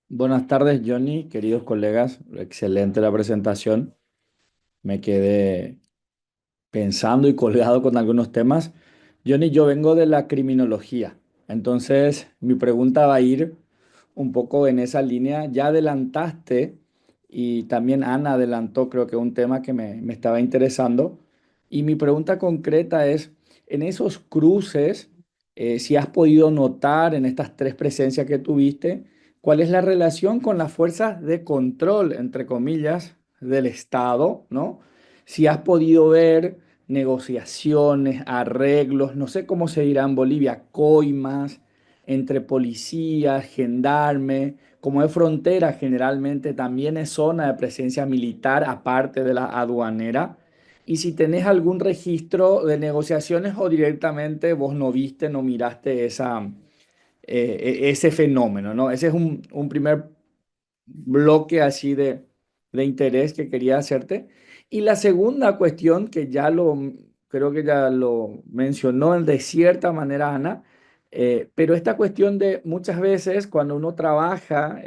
Buenas tardes, Johnny, queridos colegas. Excelente la presentación. Me quedé pensando y colgado con algunos temas. Johnny, yo vengo de la criminología, entonces mi pregunta va a ir un poco en esa línea. Ya adelantaste y también Ana adelantó, creo que un tema que me estaba interesando. Y mi pregunta concreta es, en esos cruces, si has podido notar en estas tres presencias que tuviste, ¿cuál es la relación con las fuerzas de control, entre comillas, del Estado, ¿no? Si has podido ver negociaciones, arreglos, no sé cómo se dirá en Bolivia, coimas entre policías, gendarme, como es frontera, generalmente también es zona de presencia militar, aparte de la aduanera. Y si tenés algún registro de negociaciones o directamente vos no viste, no miraste ese fenómeno, ¿no? Ese es un primer bloque así de interés que quería hacerte. Y la segunda cuestión, que creo que ya lo mencionó de cierta manera Ana, pero esta cuestión de muchas veces cuando uno trabaja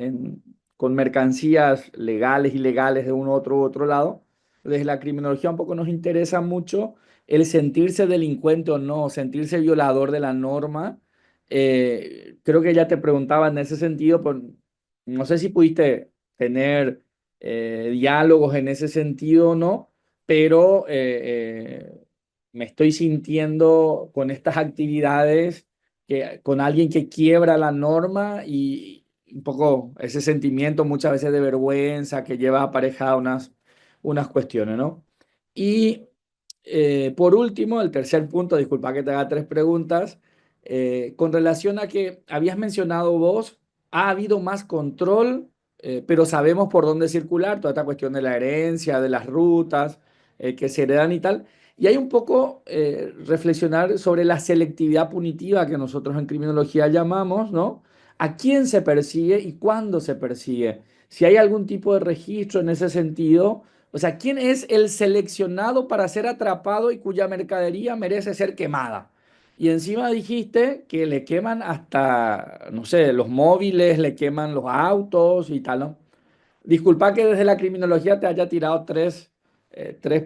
con mercancías legales, ilegales de un otro lado, desde la criminología un poco nos interesa mucho el sentirse delincuente o no, sentirse violador de la norma Creo que ella te preguntaba en ese sentido, no sé si pudiste tener diálogos en ese sentido o no, pero me estoy sintiendo con estas actividades con alguien que quiebra la norma y un poco ese sentimiento muchas veces de vergüenza que lleva aparejada unas cuestiones, ¿no? Y por último, el tercer punto, disculpa que te haga tres preguntas, con relación a que habías mencionado vos, ha habido más control, pero sabemos por dónde circular, toda esta cuestión de la herencia, de las rutas que se heredan y tal. Y hay un poco reflexionar sobre la selectividad punitiva que nosotros en criminología llamamos, ¿no? ¿A quién se persigue y cuándo se persigue? Si hay algún tipo de registro en ese sentido, o sea, ¿quién es el seleccionado para ser atrapado y cuya mercadería merece ser quemada? Y encima dijiste que le queman hasta, no sé, los móviles, le queman los autos y tal, ¿no? Disculpa que desde la criminología te haya tirado tres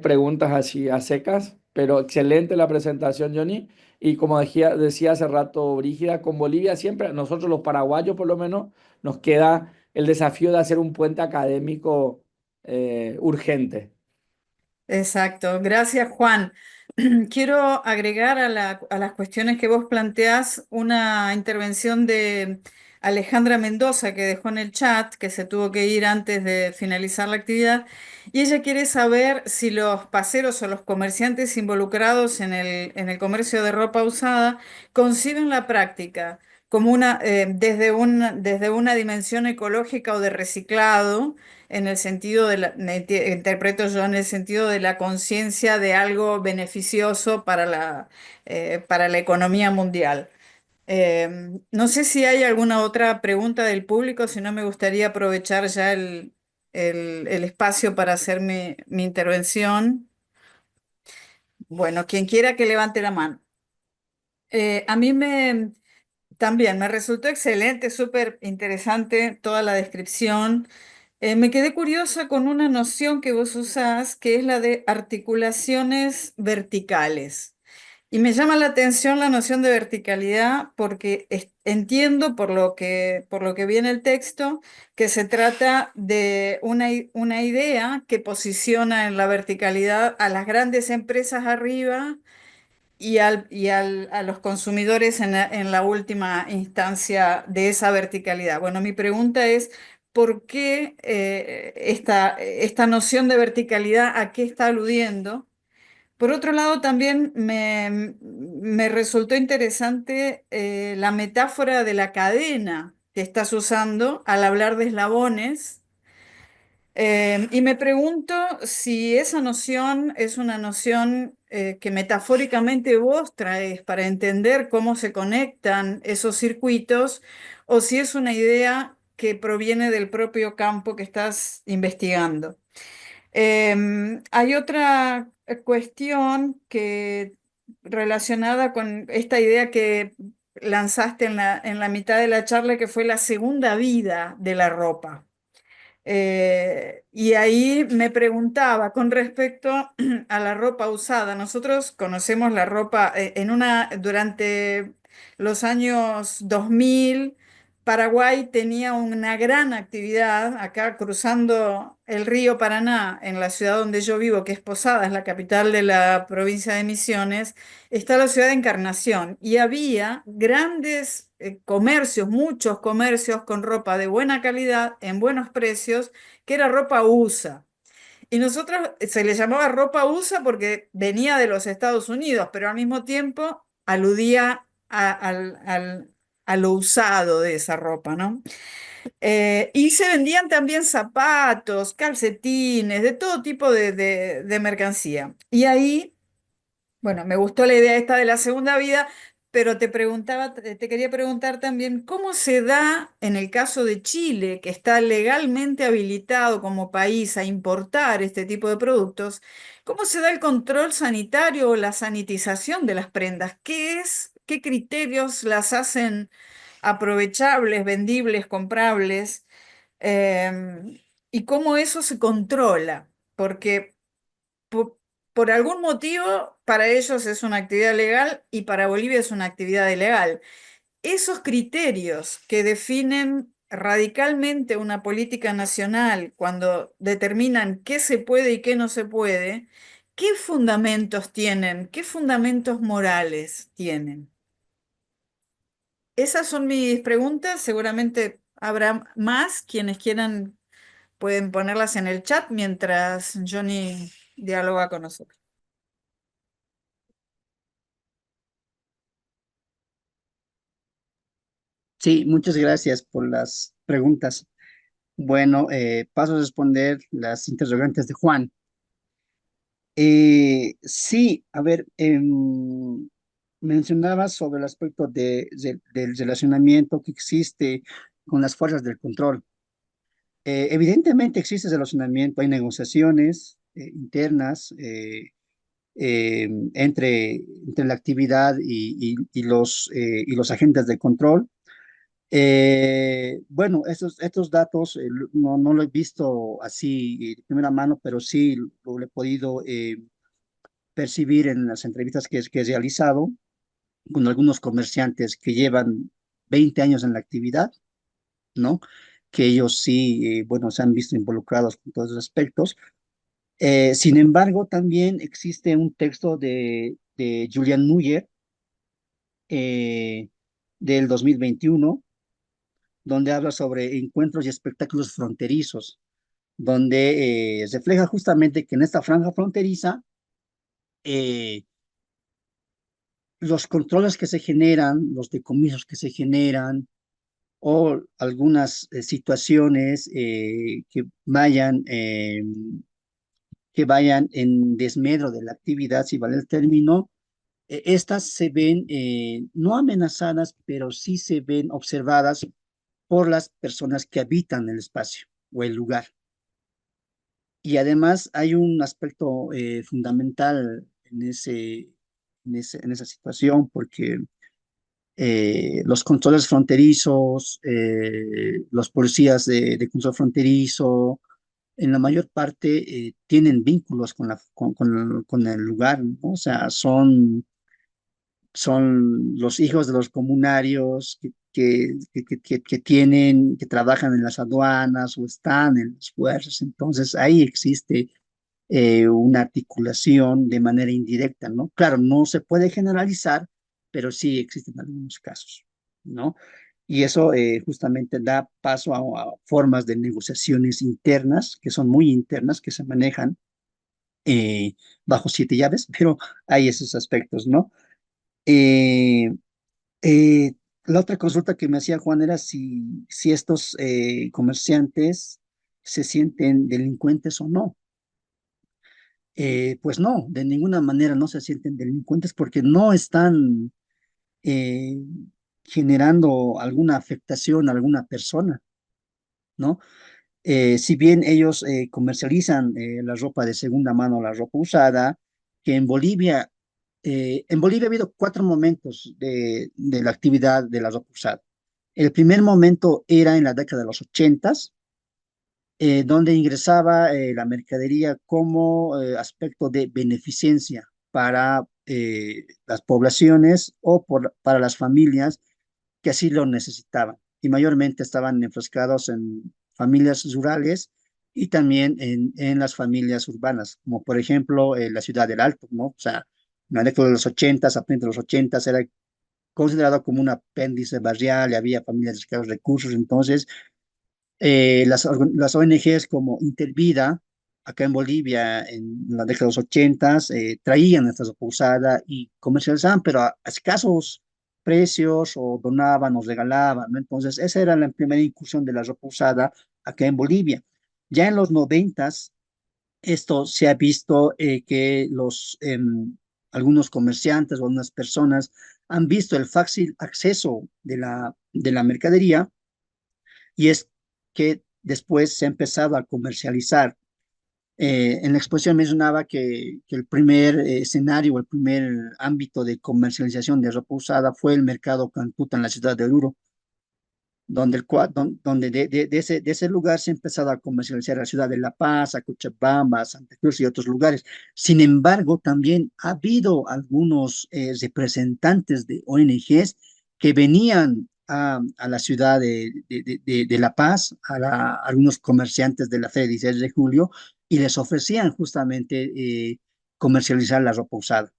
preguntas así a secas, pero excelente la presentación, Johnny. Y como decía hace rato Brígida, con Bolivia siempre, a nosotros los paraguayos por lo menos, nos queda el desafío de hacer un puente académico urgente. Exacto, gracias Juan. Quiero agregar a las cuestiones que vos planteás una intervención de Alejandra Mendoza que dejó en el chat, que se tuvo que ir antes de finalizar la actividad, y ella quiere saber si los paseros o los comerciantes involucrados en el comercio de ropa usada conciben la práctica como desde una dimensión ecológica o de reciclado en el sentido interpreto yo en el sentido de la conciencia de algo beneficioso para la economía mundial. No sé si hay alguna otra pregunta del público, si no me gustaría aprovechar ya el espacio para hacer mi intervención. Bueno, quien quiera que levante la mano. A mí también me resultó excelente, súper interesante toda la descripción. Me quedé curiosa con una noción que vos usás, que es la de articulaciones verticales. Y me llama la atención la noción de verticalidad porque entiendo por lo que viene el texto que se trata de una idea que posiciona en la verticalidad a las grandes empresas arriba a los consumidores en la última instancia de esa verticalidad. Bueno, mi pregunta es, ¿por qué esta noción de verticalidad, a qué está aludiendo? Por otro lado, también me resultó interesante la metáfora de la cadena que estás usando al hablar de eslabones. Y me pregunto si esa noción es una noción que metafóricamente vos traes para entender cómo se conectan esos circuitos o si es una idea que proviene del propio campo que estás investigando. Hay otra cuestión que relacionada con esta idea que lanzaste en la mitad de la charla, que fue la segunda vida de la ropa. Y ahí me preguntaba con respecto a la ropa usada. Nosotros conocemos la ropa durante los años 2000. Paraguay tenía una gran actividad acá cruzando el río Paraná en la ciudad donde yo vivo, que es Posadas, la capital de la provincia de Misiones. Está la ciudad de Encarnación y había grandes comercios, muchos comercios con ropa de buena calidad, en buenos precios, que era ropa USA. Y nosotros se le llamaba ropa USA porque venía de los Estados Unidos, pero al mismo tiempo aludía a lo usado de esa ropa, ¿no? Y se vendían también zapatos, calcetines, de todo tipo de mercancía. Y ahí bueno, me gustó la idea esta de la segunda vida, pero te quería preguntar también, ¿cómo se da en el caso de Chile, que está legalmente habilitado como país a importar este tipo de productos? ¿Cómo se da el control sanitario o la sanitización de las prendas? ¿Qué criterios las hacen aprovechables, vendibles, comprables? ¿Y cómo eso se controla? Porque po- por algún motivo para ellos es una actividad legal y para Bolivia es una actividad ilegal. esos criterios que definen radicalmente una política nacional cuando determinan qué se puede y qué no se puede, ¿qué fundamentos tienen? ¿Qué fundamentos morales tienen? Esas son mis preguntas. Seguramente habrá más. Quienes quieran pueden ponerlas en el chat mientras Johnny dialoga con nosotros. Sí, muchas gracias por las preguntas. Bueno, paso a responder las interrogantes de Juan. Sí, a ver, mencionabas sobre el aspecto del relacionamiento que existe con las fuerzas del control. Evidentemente existe relacionamiento, hay negociaciones internas entre la actividad y los agentes de control. Bueno, estos datos no lo he visto así de primera mano, pero sí lo he podido percibir en las entrevistas que he realizado con algunos comerciantes que llevan 20 años en la actividad, ¿no? Que ellos sí, bueno, se han visto involucrados con todos esos aspectos. Sin embargo, también existe un texto de Julian Muyer eh, del 2021, donde habla sobre encuentros y espectáculos fronterizos, donde refleja justamente que en esta franja fronteriza, eh, los controles que se generan, los decomisos que se generan, o algunas situaciones que vayan en desmedro de la actividad, si vale el término, estas se ven no amenazadas, pero sí se ven observadas por las personas que habitan el espacio o el lugar. Y además hay un aspecto fundamental en esa situación, porque los controles fronterizos, los policías de control fronterizo, en la mayor parte tienen vínculos con el lugar, ¿no? O sea, son los hijos de los comunarios que trabajan en las aduanas o están en las fuerzas. Entonces, ahí existe una articulación de manera indirecta, ¿no? Claro, no se puede generalizar, pero sí existen algunos casos, ¿no? Y eso justamente da paso a formas de negociaciones internas, que son muy internas, que se manejan eh, bajo siete llaves, pero hay esos aspectos, ¿no? Eh, eh, la otra consulta que me hacía Juan era si estos comerciantes se sienten delincuentes o no. Pues no, de ninguna manera no se sienten delincuentes porque no están eh, generando alguna afectación a alguna persona, ¿no? Si bien ellos comercializan la ropa de segunda mano, la ropa usada, que en Bolivia ha habido cuatro momentos de la actividad de la ropa usada. El primer momento era en la década de los ochentas, donde ingresaba la mercadería como aspecto de beneficencia para las poblaciones o para las familias que así lo necesitaban. Y mayormente estaban enfrascados en familias rurales y también en las familias urbanas, como por ejemplo la ciudad del Alto, ¿no? O sea, en la década de los ochentas, a principios de los ochentas, era considerado como un apéndice barrial, y había familias de escasos recursos. Entonces las ONGs como Intervida, acá en Bolivia, en la década de los ochentas, traían esta ropa usada y comercializaban, pero a escasos precios, o donaban o regalaban, ¿no? Entonces, esa era la primera incursión de la ropa usada acá en Bolivia. Ya en los noventas, esto se ha visto que algunos comerciantes o algunas personas han visto el fácil acceso de la mercadería, y es que después se ha empezado a comercializar. En la exposición mencionaba que el primer escenario o el primer ámbito de comercialización de ropa usada fue el mercado Cantuta en la ciudad de Oruro, donde de ese lugar se ha empezado a comercializar a la ciudad de La Paz, a Cochabamba, a Santa Cruz y otros lugares. Sin embargo, también ha habido algunos representantes de ONGs que venían a la ciudad de La Paz, a algunos comerciantes de la Feria 16 de Julio, y les ofrecían justamente comercializar la ropa usada,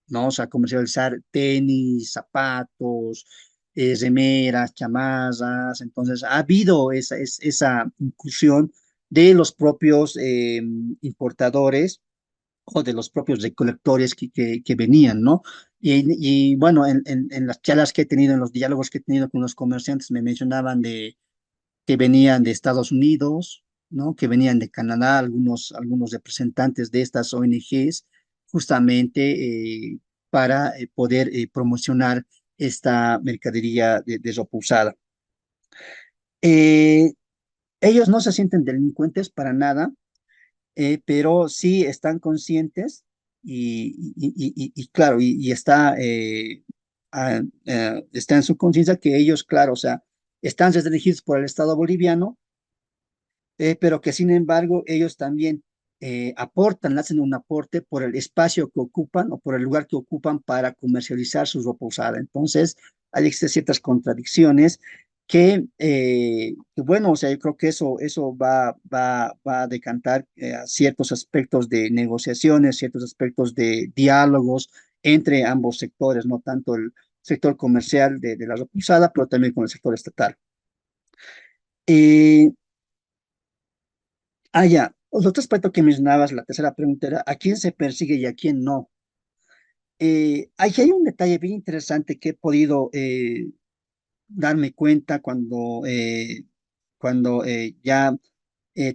¿no? O sea, comercializar tenis, zapatos, remeras, chamarras. Entonces, ha habido esa incursión de los propios importadores o de los propios recolectores que venían, ¿no? Bueno, en las charlas que he tenido, en los diálogos que he tenido con los comerciantes, me mencionaban que venían de Estados Unidos, ¿no? Que venían de Canadá, algunos representantes de estas ONGs, justamente para poder promocionar esta mercadería de ropa usada. Eh, Ellos no se sienten delincuentes para nada, pero sí están conscientes y claro, está en su conciencia que ellos, claro, o sea, están restringidos por el Estado boliviano, pero que sin embargo ellos también aportan, hacen un aporte por el espacio que ocupan o por el lugar que ocupan para comercializar su ropa usada. Entonces, hay ciertas contradicciones que, bueno, o sea, yo creo que eso va a decantar a ciertos aspectos de negociaciones, ciertos aspectos de diálogos entre ambos sectores, no tanto el sector comercial de la ropa usada, pero también con el sector estatal. Eh, ya. Otro aspecto que mencionabas, la tercera pregunta era, ¿a quién se persigue y a quién no? Aquí hay un detalle bien interesante que he podido darme cuenta cuando ya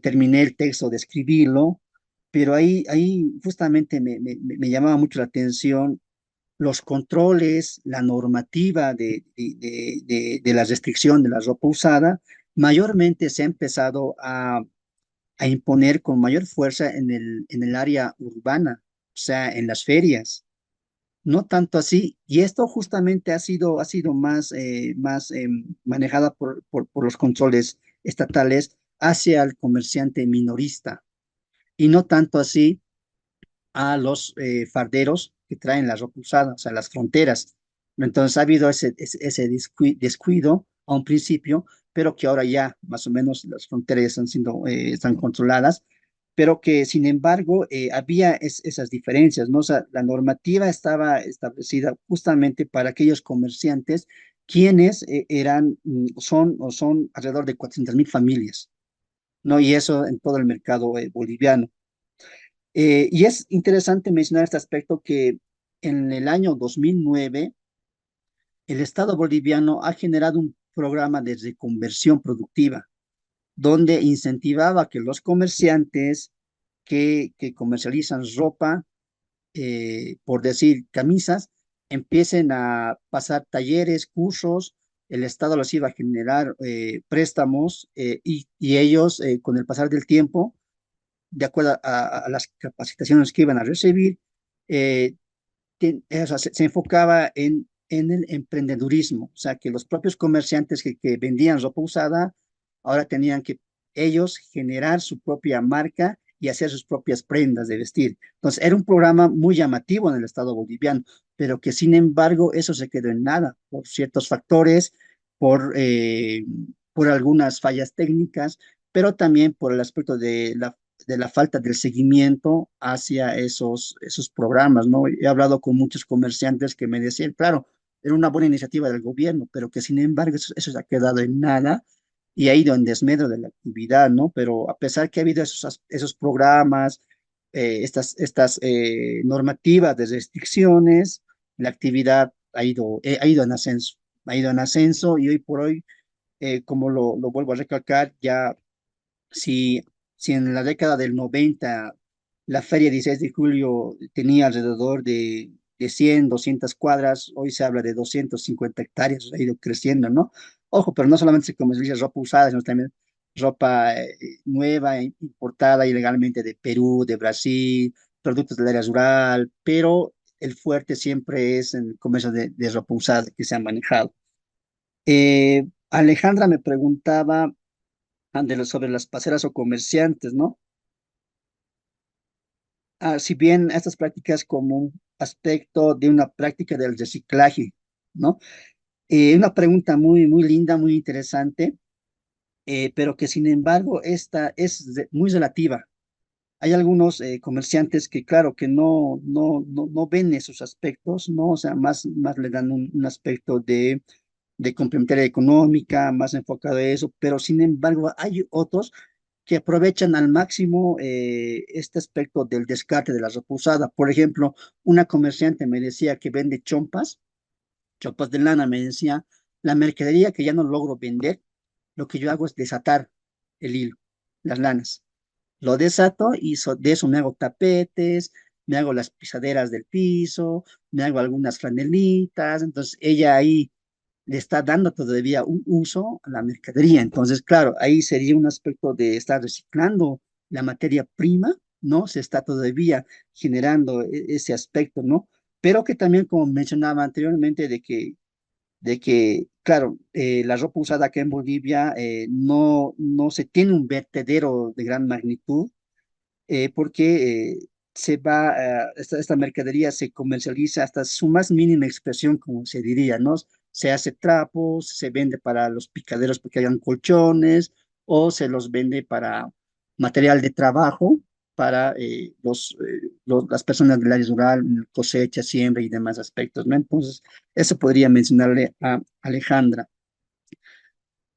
terminé el texto de escribirlo, pero ahí justamente me llamaba mucho la atención los controles, la normativa de la restricción de la ropa usada, mayormente se ha empezado a imponer con mayor fuerza en el área urbana, o sea, en las ferias. No tanto así, y esto justamente ha sido más manejada por los controles estatales hacia el comerciante minorista, y no tanto así a los farderos que traen la ropa usada, o sea, las fronteras. Entonces ha habido ese descuido a un principio, pero que ahora ya más o menos las fronteras están controladas, pero que sin embargo había esas diferencias, ¿no? O sea, la normativa estaba establecida justamente para aquellos comerciantes quienes son alrededor de 400.000 familias, ¿no? Y eso en todo el mercado boliviano. Y es interesante mencionar este aspecto que en el año 2009 el Estado boliviano ha generado un programa de reconversión productiva donde incentivaba que los comerciantes que comercializan ropa, por decir camisas, empiecen a pasar talleres, cursos. El Estado les iba a generar préstamos y ellos con el pasar del tiempo de acuerdo a las capacitaciones que iban a recibir, eh, o sea, se enfocaba en el emprendedurismo, o sea, que los propios comerciantes que vendían ropa usada ahora tenían que ellos generar su propia marca y hacer sus propias prendas de vestir. Entonces, era un programa muy llamativo en el Estado boliviano, pero que sin embargo eso se quedó en nada por ciertos factores, por, eh, por algunas fallas técnicas, pero también por el aspecto de la falta del seguimiento hacia esos programas, ¿no? He hablado con muchos comerciantes que me decían, claro, era una buena iniciativa del gobierno, pero que sin embargo eso se ha quedado en nada y ha ido en desmedro de la actividad, ¿no? Pero a pesar que ha habido esos programas, estas normativas de restricciones, la actividad ha ido en ascenso, ha ido en ascenso y hoy por hoy, como lo vuelvo a recalcar, ya si, si en la década del 90 la feria 16 de julio tenía alrededor de 100, 200 cuadras, hoy se habla de 250 hectáreas, ha ido creciendo, ¿no? Ojo, pero no solamente se comercializa ropa usada, sino también ropa nueva, importada ilegalmente de Perú, de Brasil, productos del área rural, pero el fuerte siempre es en el comercio de ropa usada que se ha manejado. Alejandra me preguntaba sobre las paseras o comerciantes, ¿no? Si bien estas prácticas como un aspecto de una práctica del reciclaje, ¿no? Una pregunta muy, muy linda, muy interesante, pero que sin embargo esta es muy relativa. Hay algunos comerciantes que, claro, que no ven esos aspectos, ¿no? O sea, más le dan un aspecto de complementaria económica, más enfocado a eso, pero sin embargo hay otros que aprovechan al máximo este aspecto del descarte de la ropa usada. Por ejemplo, una comerciante me decía que vende chompas de lana, me decía, la mercadería que ya no logro vender, lo que yo hago es desatar el hilo, las lanas. Lo desato y de eso me hago tapetes, me hago las pisaderas del piso, me hago algunas franelitas. Entonces ella ahí le está dando todavía un uso a la mercadería. Entonces, claro, ahí sería un aspecto de estar reciclando la materia prima, ¿no? Se está todavía generando ese aspecto, ¿no? Pero que también, como mencionaba anteriormente, claro, la ropa usada acá en Bolivia no se tiene un vertedero de gran magnitud, porque esta mercadería se comercializa hasta su más mínima expresión, como se diría, ¿no? Se hace trapos, se vende para los picaderos porque hayan colchones, o se los vende para material de trabajo para las personas del área rural, cosecha, siembra y demás aspectos, ¿no? Entonces, eso podría mencionarle a Alejandra.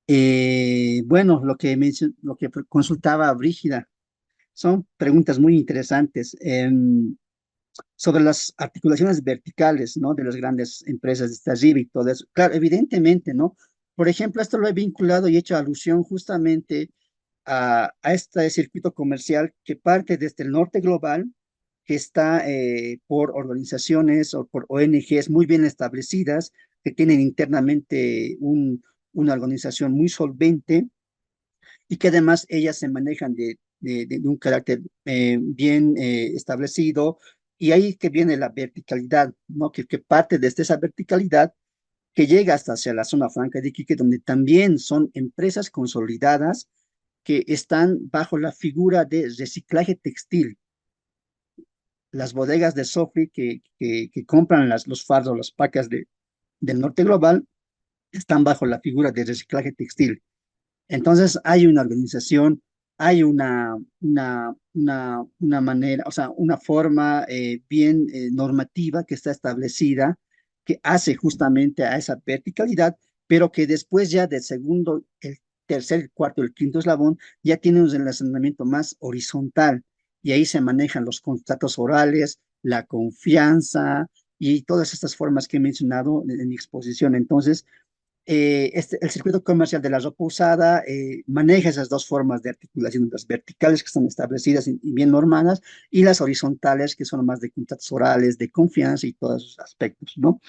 Bueno, lo que consultaba Brígida, son preguntas muy interesantes sobre las articulaciones verticales, ¿no? De las grandes empresas de arriba y todo eso. Claro, evidentemente, ¿no? Por ejemplo, esto lo he vinculado y hecho alusión justamente a este circuito comercial que parte desde el norte global, que está por organizaciones o por ONGs muy bien establecidas, que tienen internamente una organización muy solvente y que además ellas se manejan de un carácter bien establecido, y ahí que viene la verticalidad, ¿no? Que parte desde esa verticalidad que llega hasta hacia la zona franca de Iquique, donde también son empresas consolidadas que están bajo la figura de reciclaje textil. Las bodegas de Sofri que compran los fardos, las pacas del norte global, están bajo la figura de reciclaje textil. Entonces hay una organización, hay una manera, o sea, una forma bien normativa que está establecida, que hace justamente a esa verticalidad, pero que después ya del segundo, el tercer, el cuarto, el quinto eslabón, ya tiene un relacionamiento más horizontal, y ahí se manejan los contratos orales, la confianza y todas estas formas que he mencionado en mi exposición. Entonces, el circuito comercial de la ropa usada maneja esas dos formas de articulación, las verticales que están establecidas y bien normadas, y las horizontales que son más de contratos orales, de confianza y todos esos aspectos, ¿no?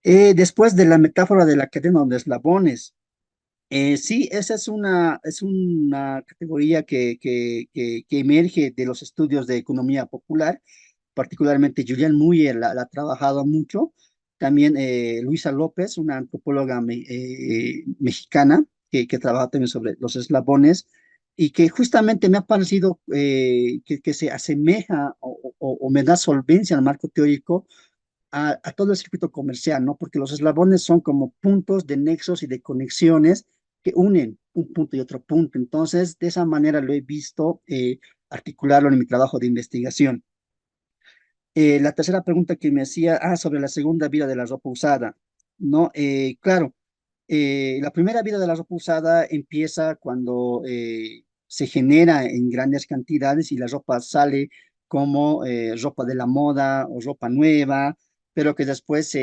Después de la metáfora de la cadena de eslabones, sí, esa es una categoría que emerge de los estudios de economía popular. Particularmente Julián Muyer la ha trabajado mucho. También Luisa López, una antropóloga mexicana, que trabaja también sobre los eslabones, y que justamente me ha parecido que se asemeja o me da solvencia al marco teórico a todo el circuito comercial, ¿no? Porque los eslabones son como puntos de nexos y de conexiones que unen un punto y otro punto. Entonces, de esa manera lo he visto articularlo en mi trabajo de investigación. La tercera pregunta que me hacía, sobre la segunda vida de la ropa usada, ¿no? Claro, la primera vida de la ropa usada empieza cuando se genera en grandes cantidades y la ropa sale como ropa de la moda o ropa nueva, pero que después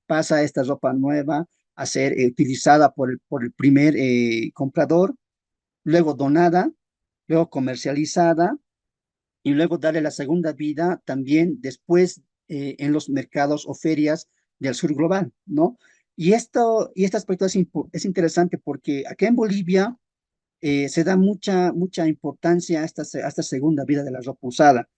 pasa esta ropa nueva a ser utilizada por el primer comprador, luego donada, luego comercializada y luego darle la segunda vida también después en los mercados o ferias del sur global, ¿no? Y este aspecto es interesante porque acá en Bolivia se da mucha importancia a esta segunda vida de la ropa usada.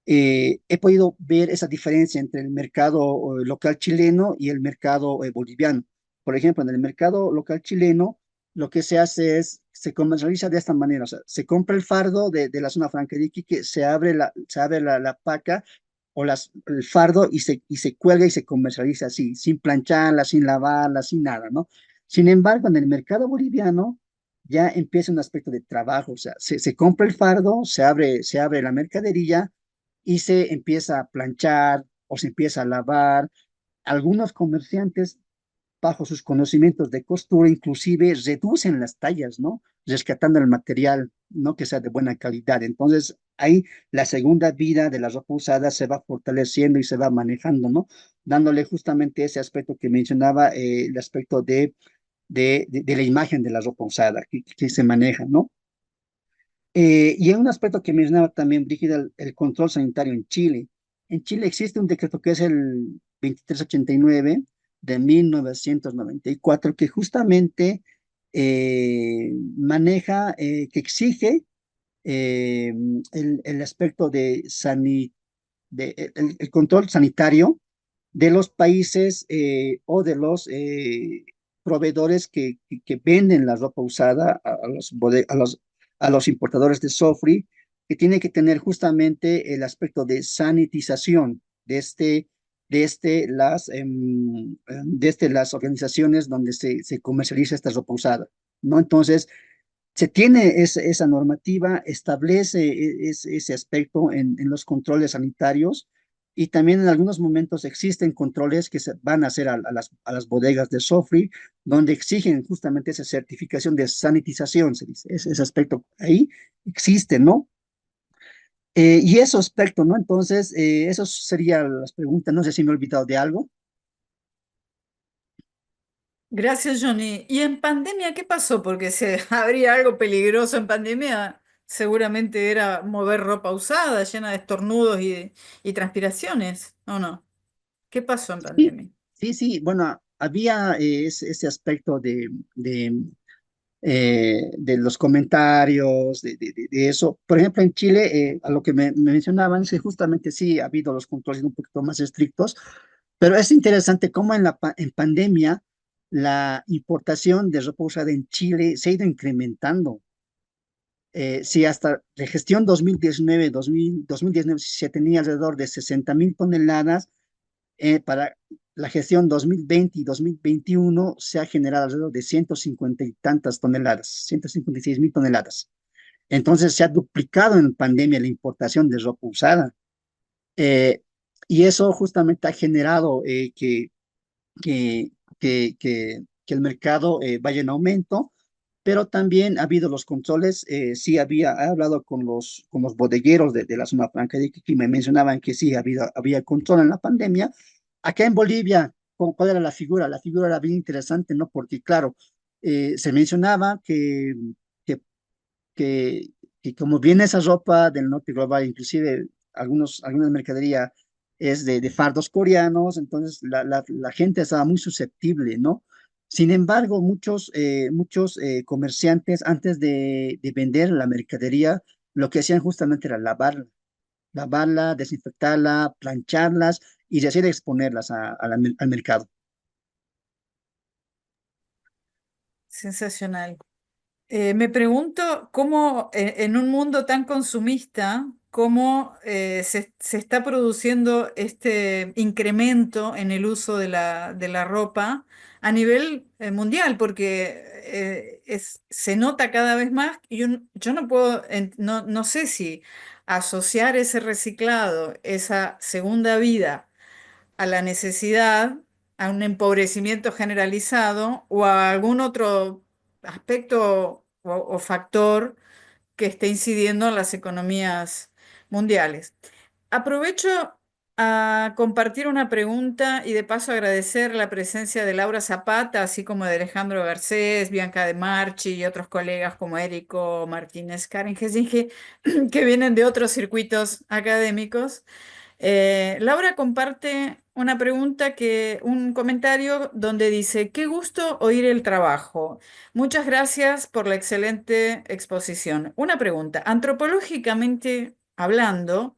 He podido ver esa diferencia entre el mercado local chileno y el mercado boliviano. Por ejemplo, en el mercado local chileno, lo que se hace es, se comercializa de esta manera, o sea, se compra el fardo de la zona franca de Iquique, se abre la paca, el fardo y se cuelga y se comercializa así, sin plancharla, sin lavarla, sin nada, ¿no? Sin embargo, en el mercado boliviano ya empieza un aspecto de trabajo, o sea, se compra el fardo, se abre la mercadería y se empieza a planchar o se empieza a lavar. Algunos comerciantes bajo sus conocimientos de costura, inclusive reducen las tallas, ¿no? Rescatando el material, ¿no? Que sea de buena calidad. Entonces, ahí la segunda vida de la ropa usada se va fortaleciendo y se va manejando, ¿no? Dándole justamente ese aspecto que mencionaba, el aspecto de la imagen de la ropa usada que se maneja, ¿no? Y en un aspecto que mencionaba también, Brígida, el control sanitario en Chile. En Chile existe un decreto que es el 2389 de 1994 que justamente maneja, que exige eh, el aspecto el control sanitario de los países o de los proveedores que venden la ropa usada a los importadores de Sofri, que tiene que tener justamente el aspecto de sanitización de las organizaciones donde se comercializa esta ropa usada, ¿no? Entonces, se tiene esa normativa, establece ese aspecto en los controles sanitarios y también en algunos momentos existen controles que se van a hacer a las bodegas de Sofri, donde exigen justamente esa certificación de sanitización, se dice, ese aspecto ahí existe, ¿no? Y ese aspecto, ¿no? Entonces, eso serían las preguntas, no sé si me he olvidado de algo. Gracias, Johnny. ¿Y en pandemia qué pasó? Porque si habría algo peligroso en pandemia, seguramente era mover ropa usada, llena de estornudos y transpiraciones, ¿o no? ¿Qué pasó en Sí, pandemia? sí, bueno, había ese aspecto de los comentarios, de eso. Por ejemplo, en Chile, a lo que me mencionaban, sí, justamente sí ha habido los controles un poquito más estrictos, pero es interesante cómo en pandemia la importación de ropa usada en Chile se ha ido incrementando. Si hasta la gestión 2019 se tenía alrededor de 60.000 toneladas, para la gestión 2020 y 2021 se ha generado alrededor de 150 y tantas toneladas, 156.000 toneladas. Entonces se ha duplicado en pandemia la importación de ropa usada. Eh, y eso justamente ha generado que, que el mercado vaya en aumento, pero también ha habido los controles, sí he hablado con los bodegueros de la zona franca de que me mencionaban que sí había control en la pandemia. Acá en Bolivia, ¿cuál era la figura? La figura era bien interesante, ¿no? Porque claro, se mencionaba que que, que como viene esa ropa del norte global, inclusive alguna mercadería es de fardos coreanos, entonces la gente estaba muy susceptible, ¿no? Sin embargo, muchos comerciantes antes de vender la mercadería, lo que hacían justamente era lavarla, desinfectarla, plancharlas y recién exponerlas al mercado. Sensacional. Me pregunto cómo en un mundo tan consumista, cómo se está produciendo este incremento en el uso de la ropa a nivel mundial, porque se nota cada vez más y yo no puedo, no sé si asociar ese reciclado, esa segunda vida a la necesidad, a un empobrecimiento generalizado o a algún otro aspecto o factor que esté incidiendo en las economías mundiales. Aprovecho a compartir una pregunta y de paso agradecer la presencia de Laura Zapata, así como de Alejandro Garcés, Bianca de Marchi y otros colegas como Érico Martínez Karen que vienen de otros circuitos académicos. Laura comparte una pregunta un comentario donde dice, qué gusto oír el trabajo. Muchas gracias por la excelente exposición. Una pregunta, antropológicamente hablando,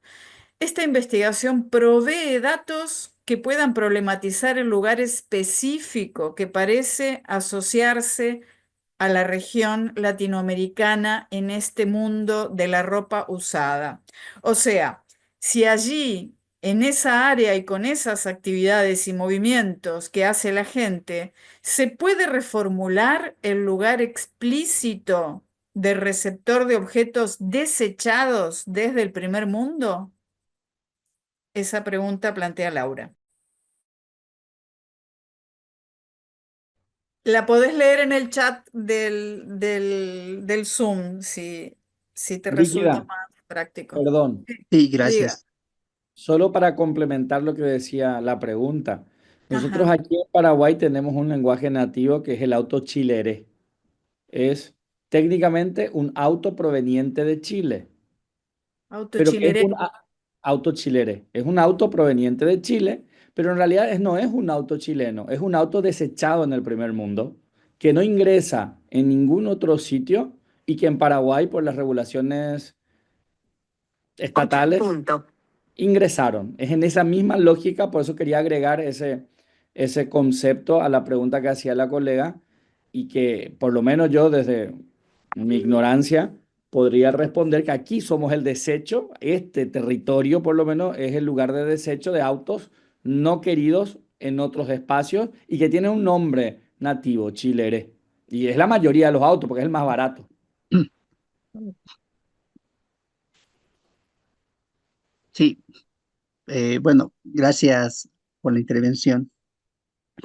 ¿esta investigación provee datos que puedan problematizar el lugar específico que parece asociarse a la región latinoamericana en este mundo de la ropa usada? O sea, si allí en esa área y con esas actividades y movimientos que hace la gente, ¿se puede reformular el lugar explícito de receptor de objetos desechados desde el primer mundo? Esa pregunta plantea Laura. La podés leer en el chat del Zoom si te resulta Brígida, más práctico. perdón, Sí, Sí, diga. gracias. solo para complementar lo que decía la pregunta. Nosotros Ajá. aquí en Paraguay tenemos un lenguaje nativo que es el auto chilere. Es técnicamente un auto proveniente de Chile. Pero que es Autochilere. un auto chilere. Es un auto proveniente de Chile, pero en realidad no es un auto chileno, es un auto desechado en el primer mundo, que no ingresa en ningún otro sitio y que en Paraguay, por las regulaciones estatales, ingresaron. Es en esa misma lógica, por eso quería agregar ese concepto a la pregunta que hacía la colega y que por lo menos yo desde mi ignorancia podría responder que aquí somos el desecho, este territorio por lo menos es el lugar de desecho de autos no queridos en otros espacios y que tiene un nombre nativo, chilere. Y es la mayoría de los autos porque es el más barato. Sí, bueno, gracias por la intervención.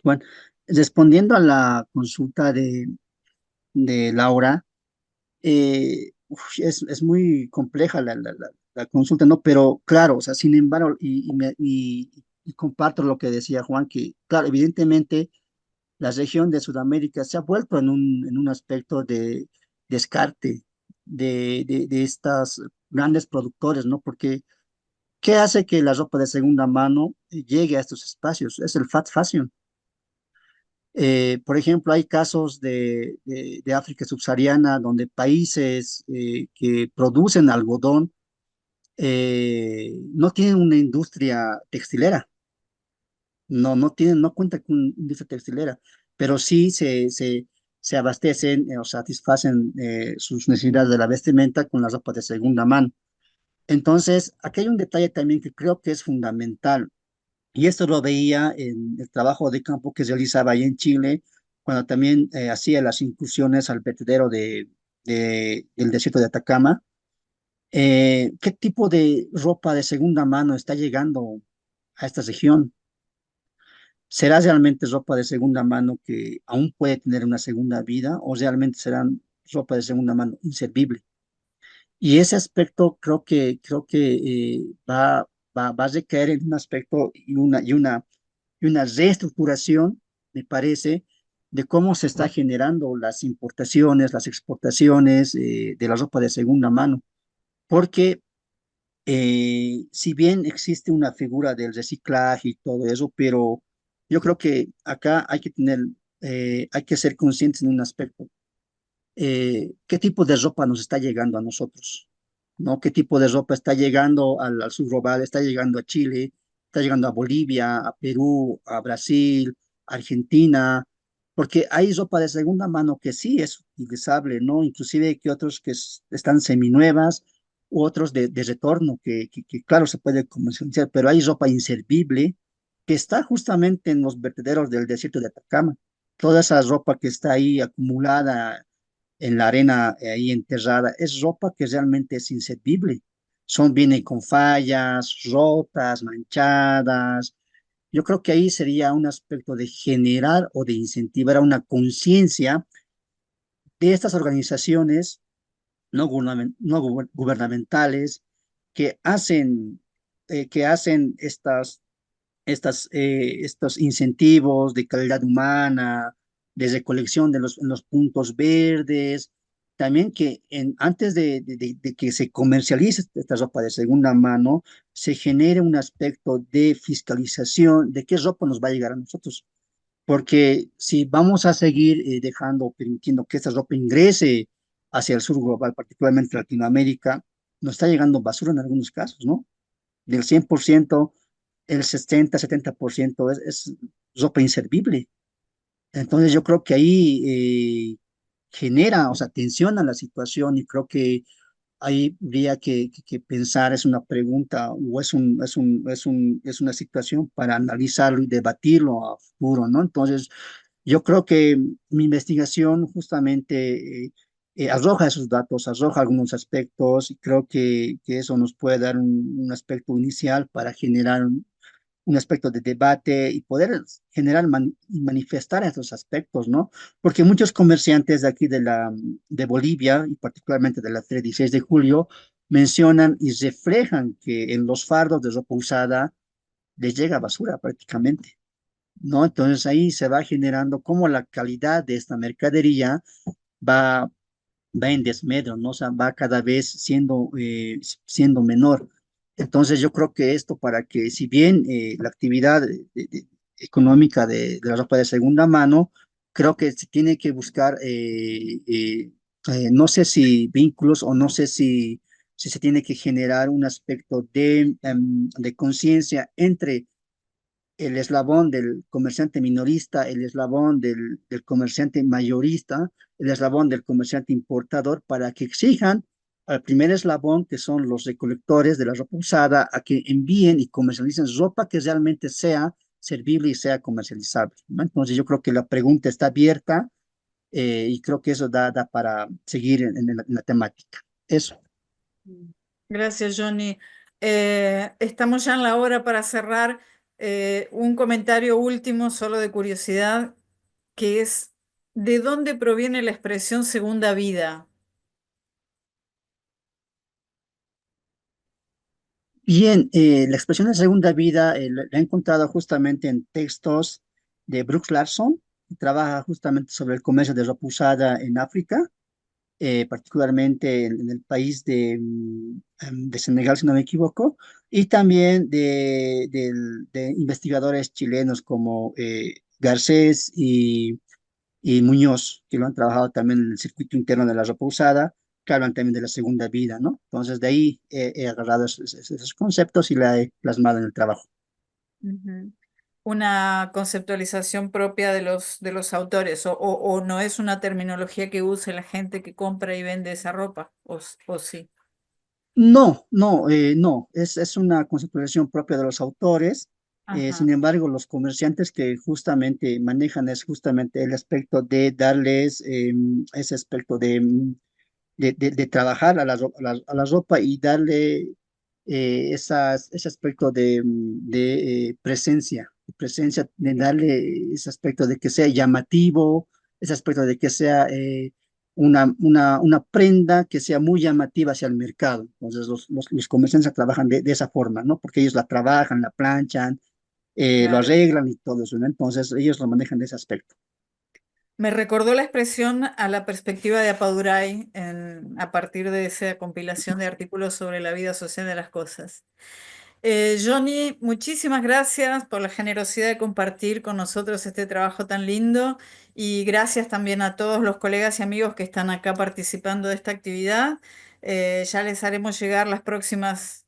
Bueno, respondiendo a la consulta de Laura, es muy compleja la consulta, ¿no? Pero claro, o sea, sin embargo, y comparto lo que decía Juan, que claro, evidentemente la región de Sudamérica se ha vuelto en un aspecto de descarte de estas grandes productores, ¿no? Porque ¿qué hace que la ropa de segunda mano llegue a estos espacios? Es el fast fashion. Por ejemplo, hay casos de África subsahariana donde países que producen algodón no tienen una industria textilera, no tienen, no cuentan con una industria textilera, pero sí se abastecen o satisfacen sus necesidades de la vestimenta con la ropa de segunda mano. Entonces, aquí hay un detalle también que creo que es fundamental. Y esto lo veía en el trabajo de campo que realizaba ahí en Chile, cuando también hacía las incursiones al vertedero del desierto de Atacama. ¿Qué tipo de ropa de segunda mano está llegando a esta región? ¿Será realmente ropa de segunda mano que aún puede tener una segunda vida o realmente serán ropa de segunda mano inservible? Y ese aspecto creo que va a recaer en un aspecto y una reestructuración, me parece, de cómo se está generando las importaciones, las exportaciones de la ropa de segunda mano. Porque si bien existe una figura del reciclaje y todo eso, pero yo creo que acá hay que ser conscientes en un aspecto qué tipo de ropa nos está llegando a nosotros, ¿no? ¿Qué tipo de ropa está llegando al sur global, está llegando a Chile, está llegando a Bolivia, a Perú, a Brasil, Argentina? Porque hay ropa de segunda mano que sí es utilizable, ¿no? Inclusive que otros que están seminuevas, u otros de retorno, que claro se puede comercializar, pero hay ropa inservible que está justamente en los vertederos del desierto de Atacama. Toda esa ropa que está ahí acumulada en la arena ahí enterrada, es ropa que realmente es inservible. Viene con fallas, rotas, manchadas. Yo creo que ahí sería un aspecto de generar o de incentivar a una conciencia de estas organizaciones no gubernamentales que hacen estos incentivos de calidad humana, de recolección en los puntos verdes, también que antes de que se comercialice esta ropa de segunda mano, se genere un aspecto de fiscalización de qué ropa nos va a llegar a nosotros. Porque si vamos a seguir dejando, permitiendo que esta ropa ingrese hacia el sur global, particularmente Latinoamérica, nos está llegando basura en algunos casos, ¿no? Del 100% el 60-70% es ropa inservible. Entonces yo creo que ahí genera, o sea, tensiona la situación y creo que ahí habría que pensar, es una pregunta o es una situación para analizarlo y debatirlo a futuro, ¿no? Entonces, yo creo que mi investigación justamente arroja esos datos, arroja algunos aspectos y creo que eso nos puede dar un aspecto inicial para generar un aspecto de debate y poder generar y manifestar esos aspectos, ¿no? Porque muchos comerciantes de aquí de Bolivia y particularmente de la 16 de julio mencionan y reflejan que en los fardos de ropa usada les llega basura prácticamente, ¿no? Entonces ahí se va generando cómo la calidad de esta mercadería va va en desmedro, ¿no? O sea, va cada vez siendo menor. Entonces yo creo que esto para que, si bien la actividad económica de la ropa de segunda mano, creo que se tiene que buscar, no sé si vínculos o no sé si se tiene que generar un aspecto de conciencia entre el eslabón del comerciante minorista, el eslabón del comerciante mayorista, el eslabón del comerciante importador, para que exijan al primer eslabón, que son los recolectores de la ropa usada, a que envíen y comercialicen ropa que realmente sea servible y sea comercializable, ¿no? Entonces yo creo que la pregunta está abierta y creo que eso da para seguir en la temática. Eso. Gracias, Johnny. Estamos ya en la hora para cerrar. Un comentario último, solo de curiosidad, que es, ¿de dónde proviene la expresión segunda vida? Bien, la expresión de segunda vida la he encontrado justamente en textos de Brooks Larson, que trabaja justamente sobre el comercio de ropa usada en África, particularmente en el país de Senegal, si no me equivoco, y también de investigadores chilenos como Garcés y Muñoz, que lo han trabajado también en el circuito interno de la ropa usada, que hablan también de la segunda vida, ¿no? Entonces, de ahí he agarrado esos conceptos y la he plasmado en el trabajo. Ujú. Una conceptualización propia de los autores, o no es una terminología que use la gente que compra y vende esa ropa, o sí. No, no, no, es una conceptualización propia de los autores. Sin Ajá, embargo, los comerciantes que justamente manejan es justamente el aspecto de darles ese aspecto de trabajar a la ropa y darle ese aspecto de presencia, de darle ese aspecto de que sea llamativo, ese aspecto de que sea una prenda que sea muy llamativa hacia el mercado. Entonces, los comerciantes trabajan de esa forma, ¿no? Porque ellos la trabajan, la planchan, lo claro. arreglan y todo eso, ¿no? Entonces, ellos lo manejan de ese aspecto. Me recordó la expresión a la perspectiva de Apaduray a partir de esa compilación de artículos sobre la vida social de las cosas. Johnny, muchísimas gracias por la generosidad de compartir con nosotros este trabajo tan lindo y gracias también a todos los colegas y amigos que están acá participando de esta actividad. Ya les haremos llegar los próximos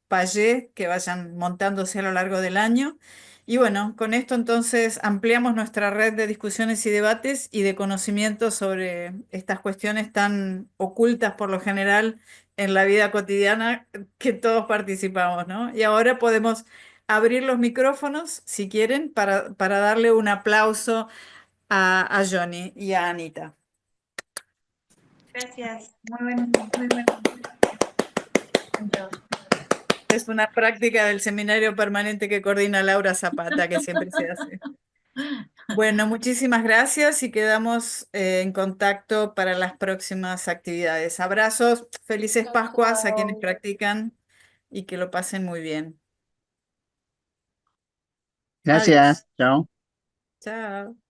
payés que vayan montándose a lo largo del año. Y bueno, con esto entonces ampliamos nuestra red de discusiones y debates y de conocimientos sobre estas cuestiones tan ocultas por lo general en la vida cotidiana que todos participamos, ¿no? Y ahora podemos abrir los micrófonos, si quieren, para darle un aplauso a Johnny y a Anita. Gracias. Muy buenos encuentros. Es una práctica del seminario permanente que coordina Laura Zapata, que siempre se hace. Bueno, muchísimas gracias y quedamos en contacto para las próximas actividades. Abrazos, felices Pascuas a quienes Chao. practican y que lo pasen muy bien. Adiós. Gracias, chao. Chao.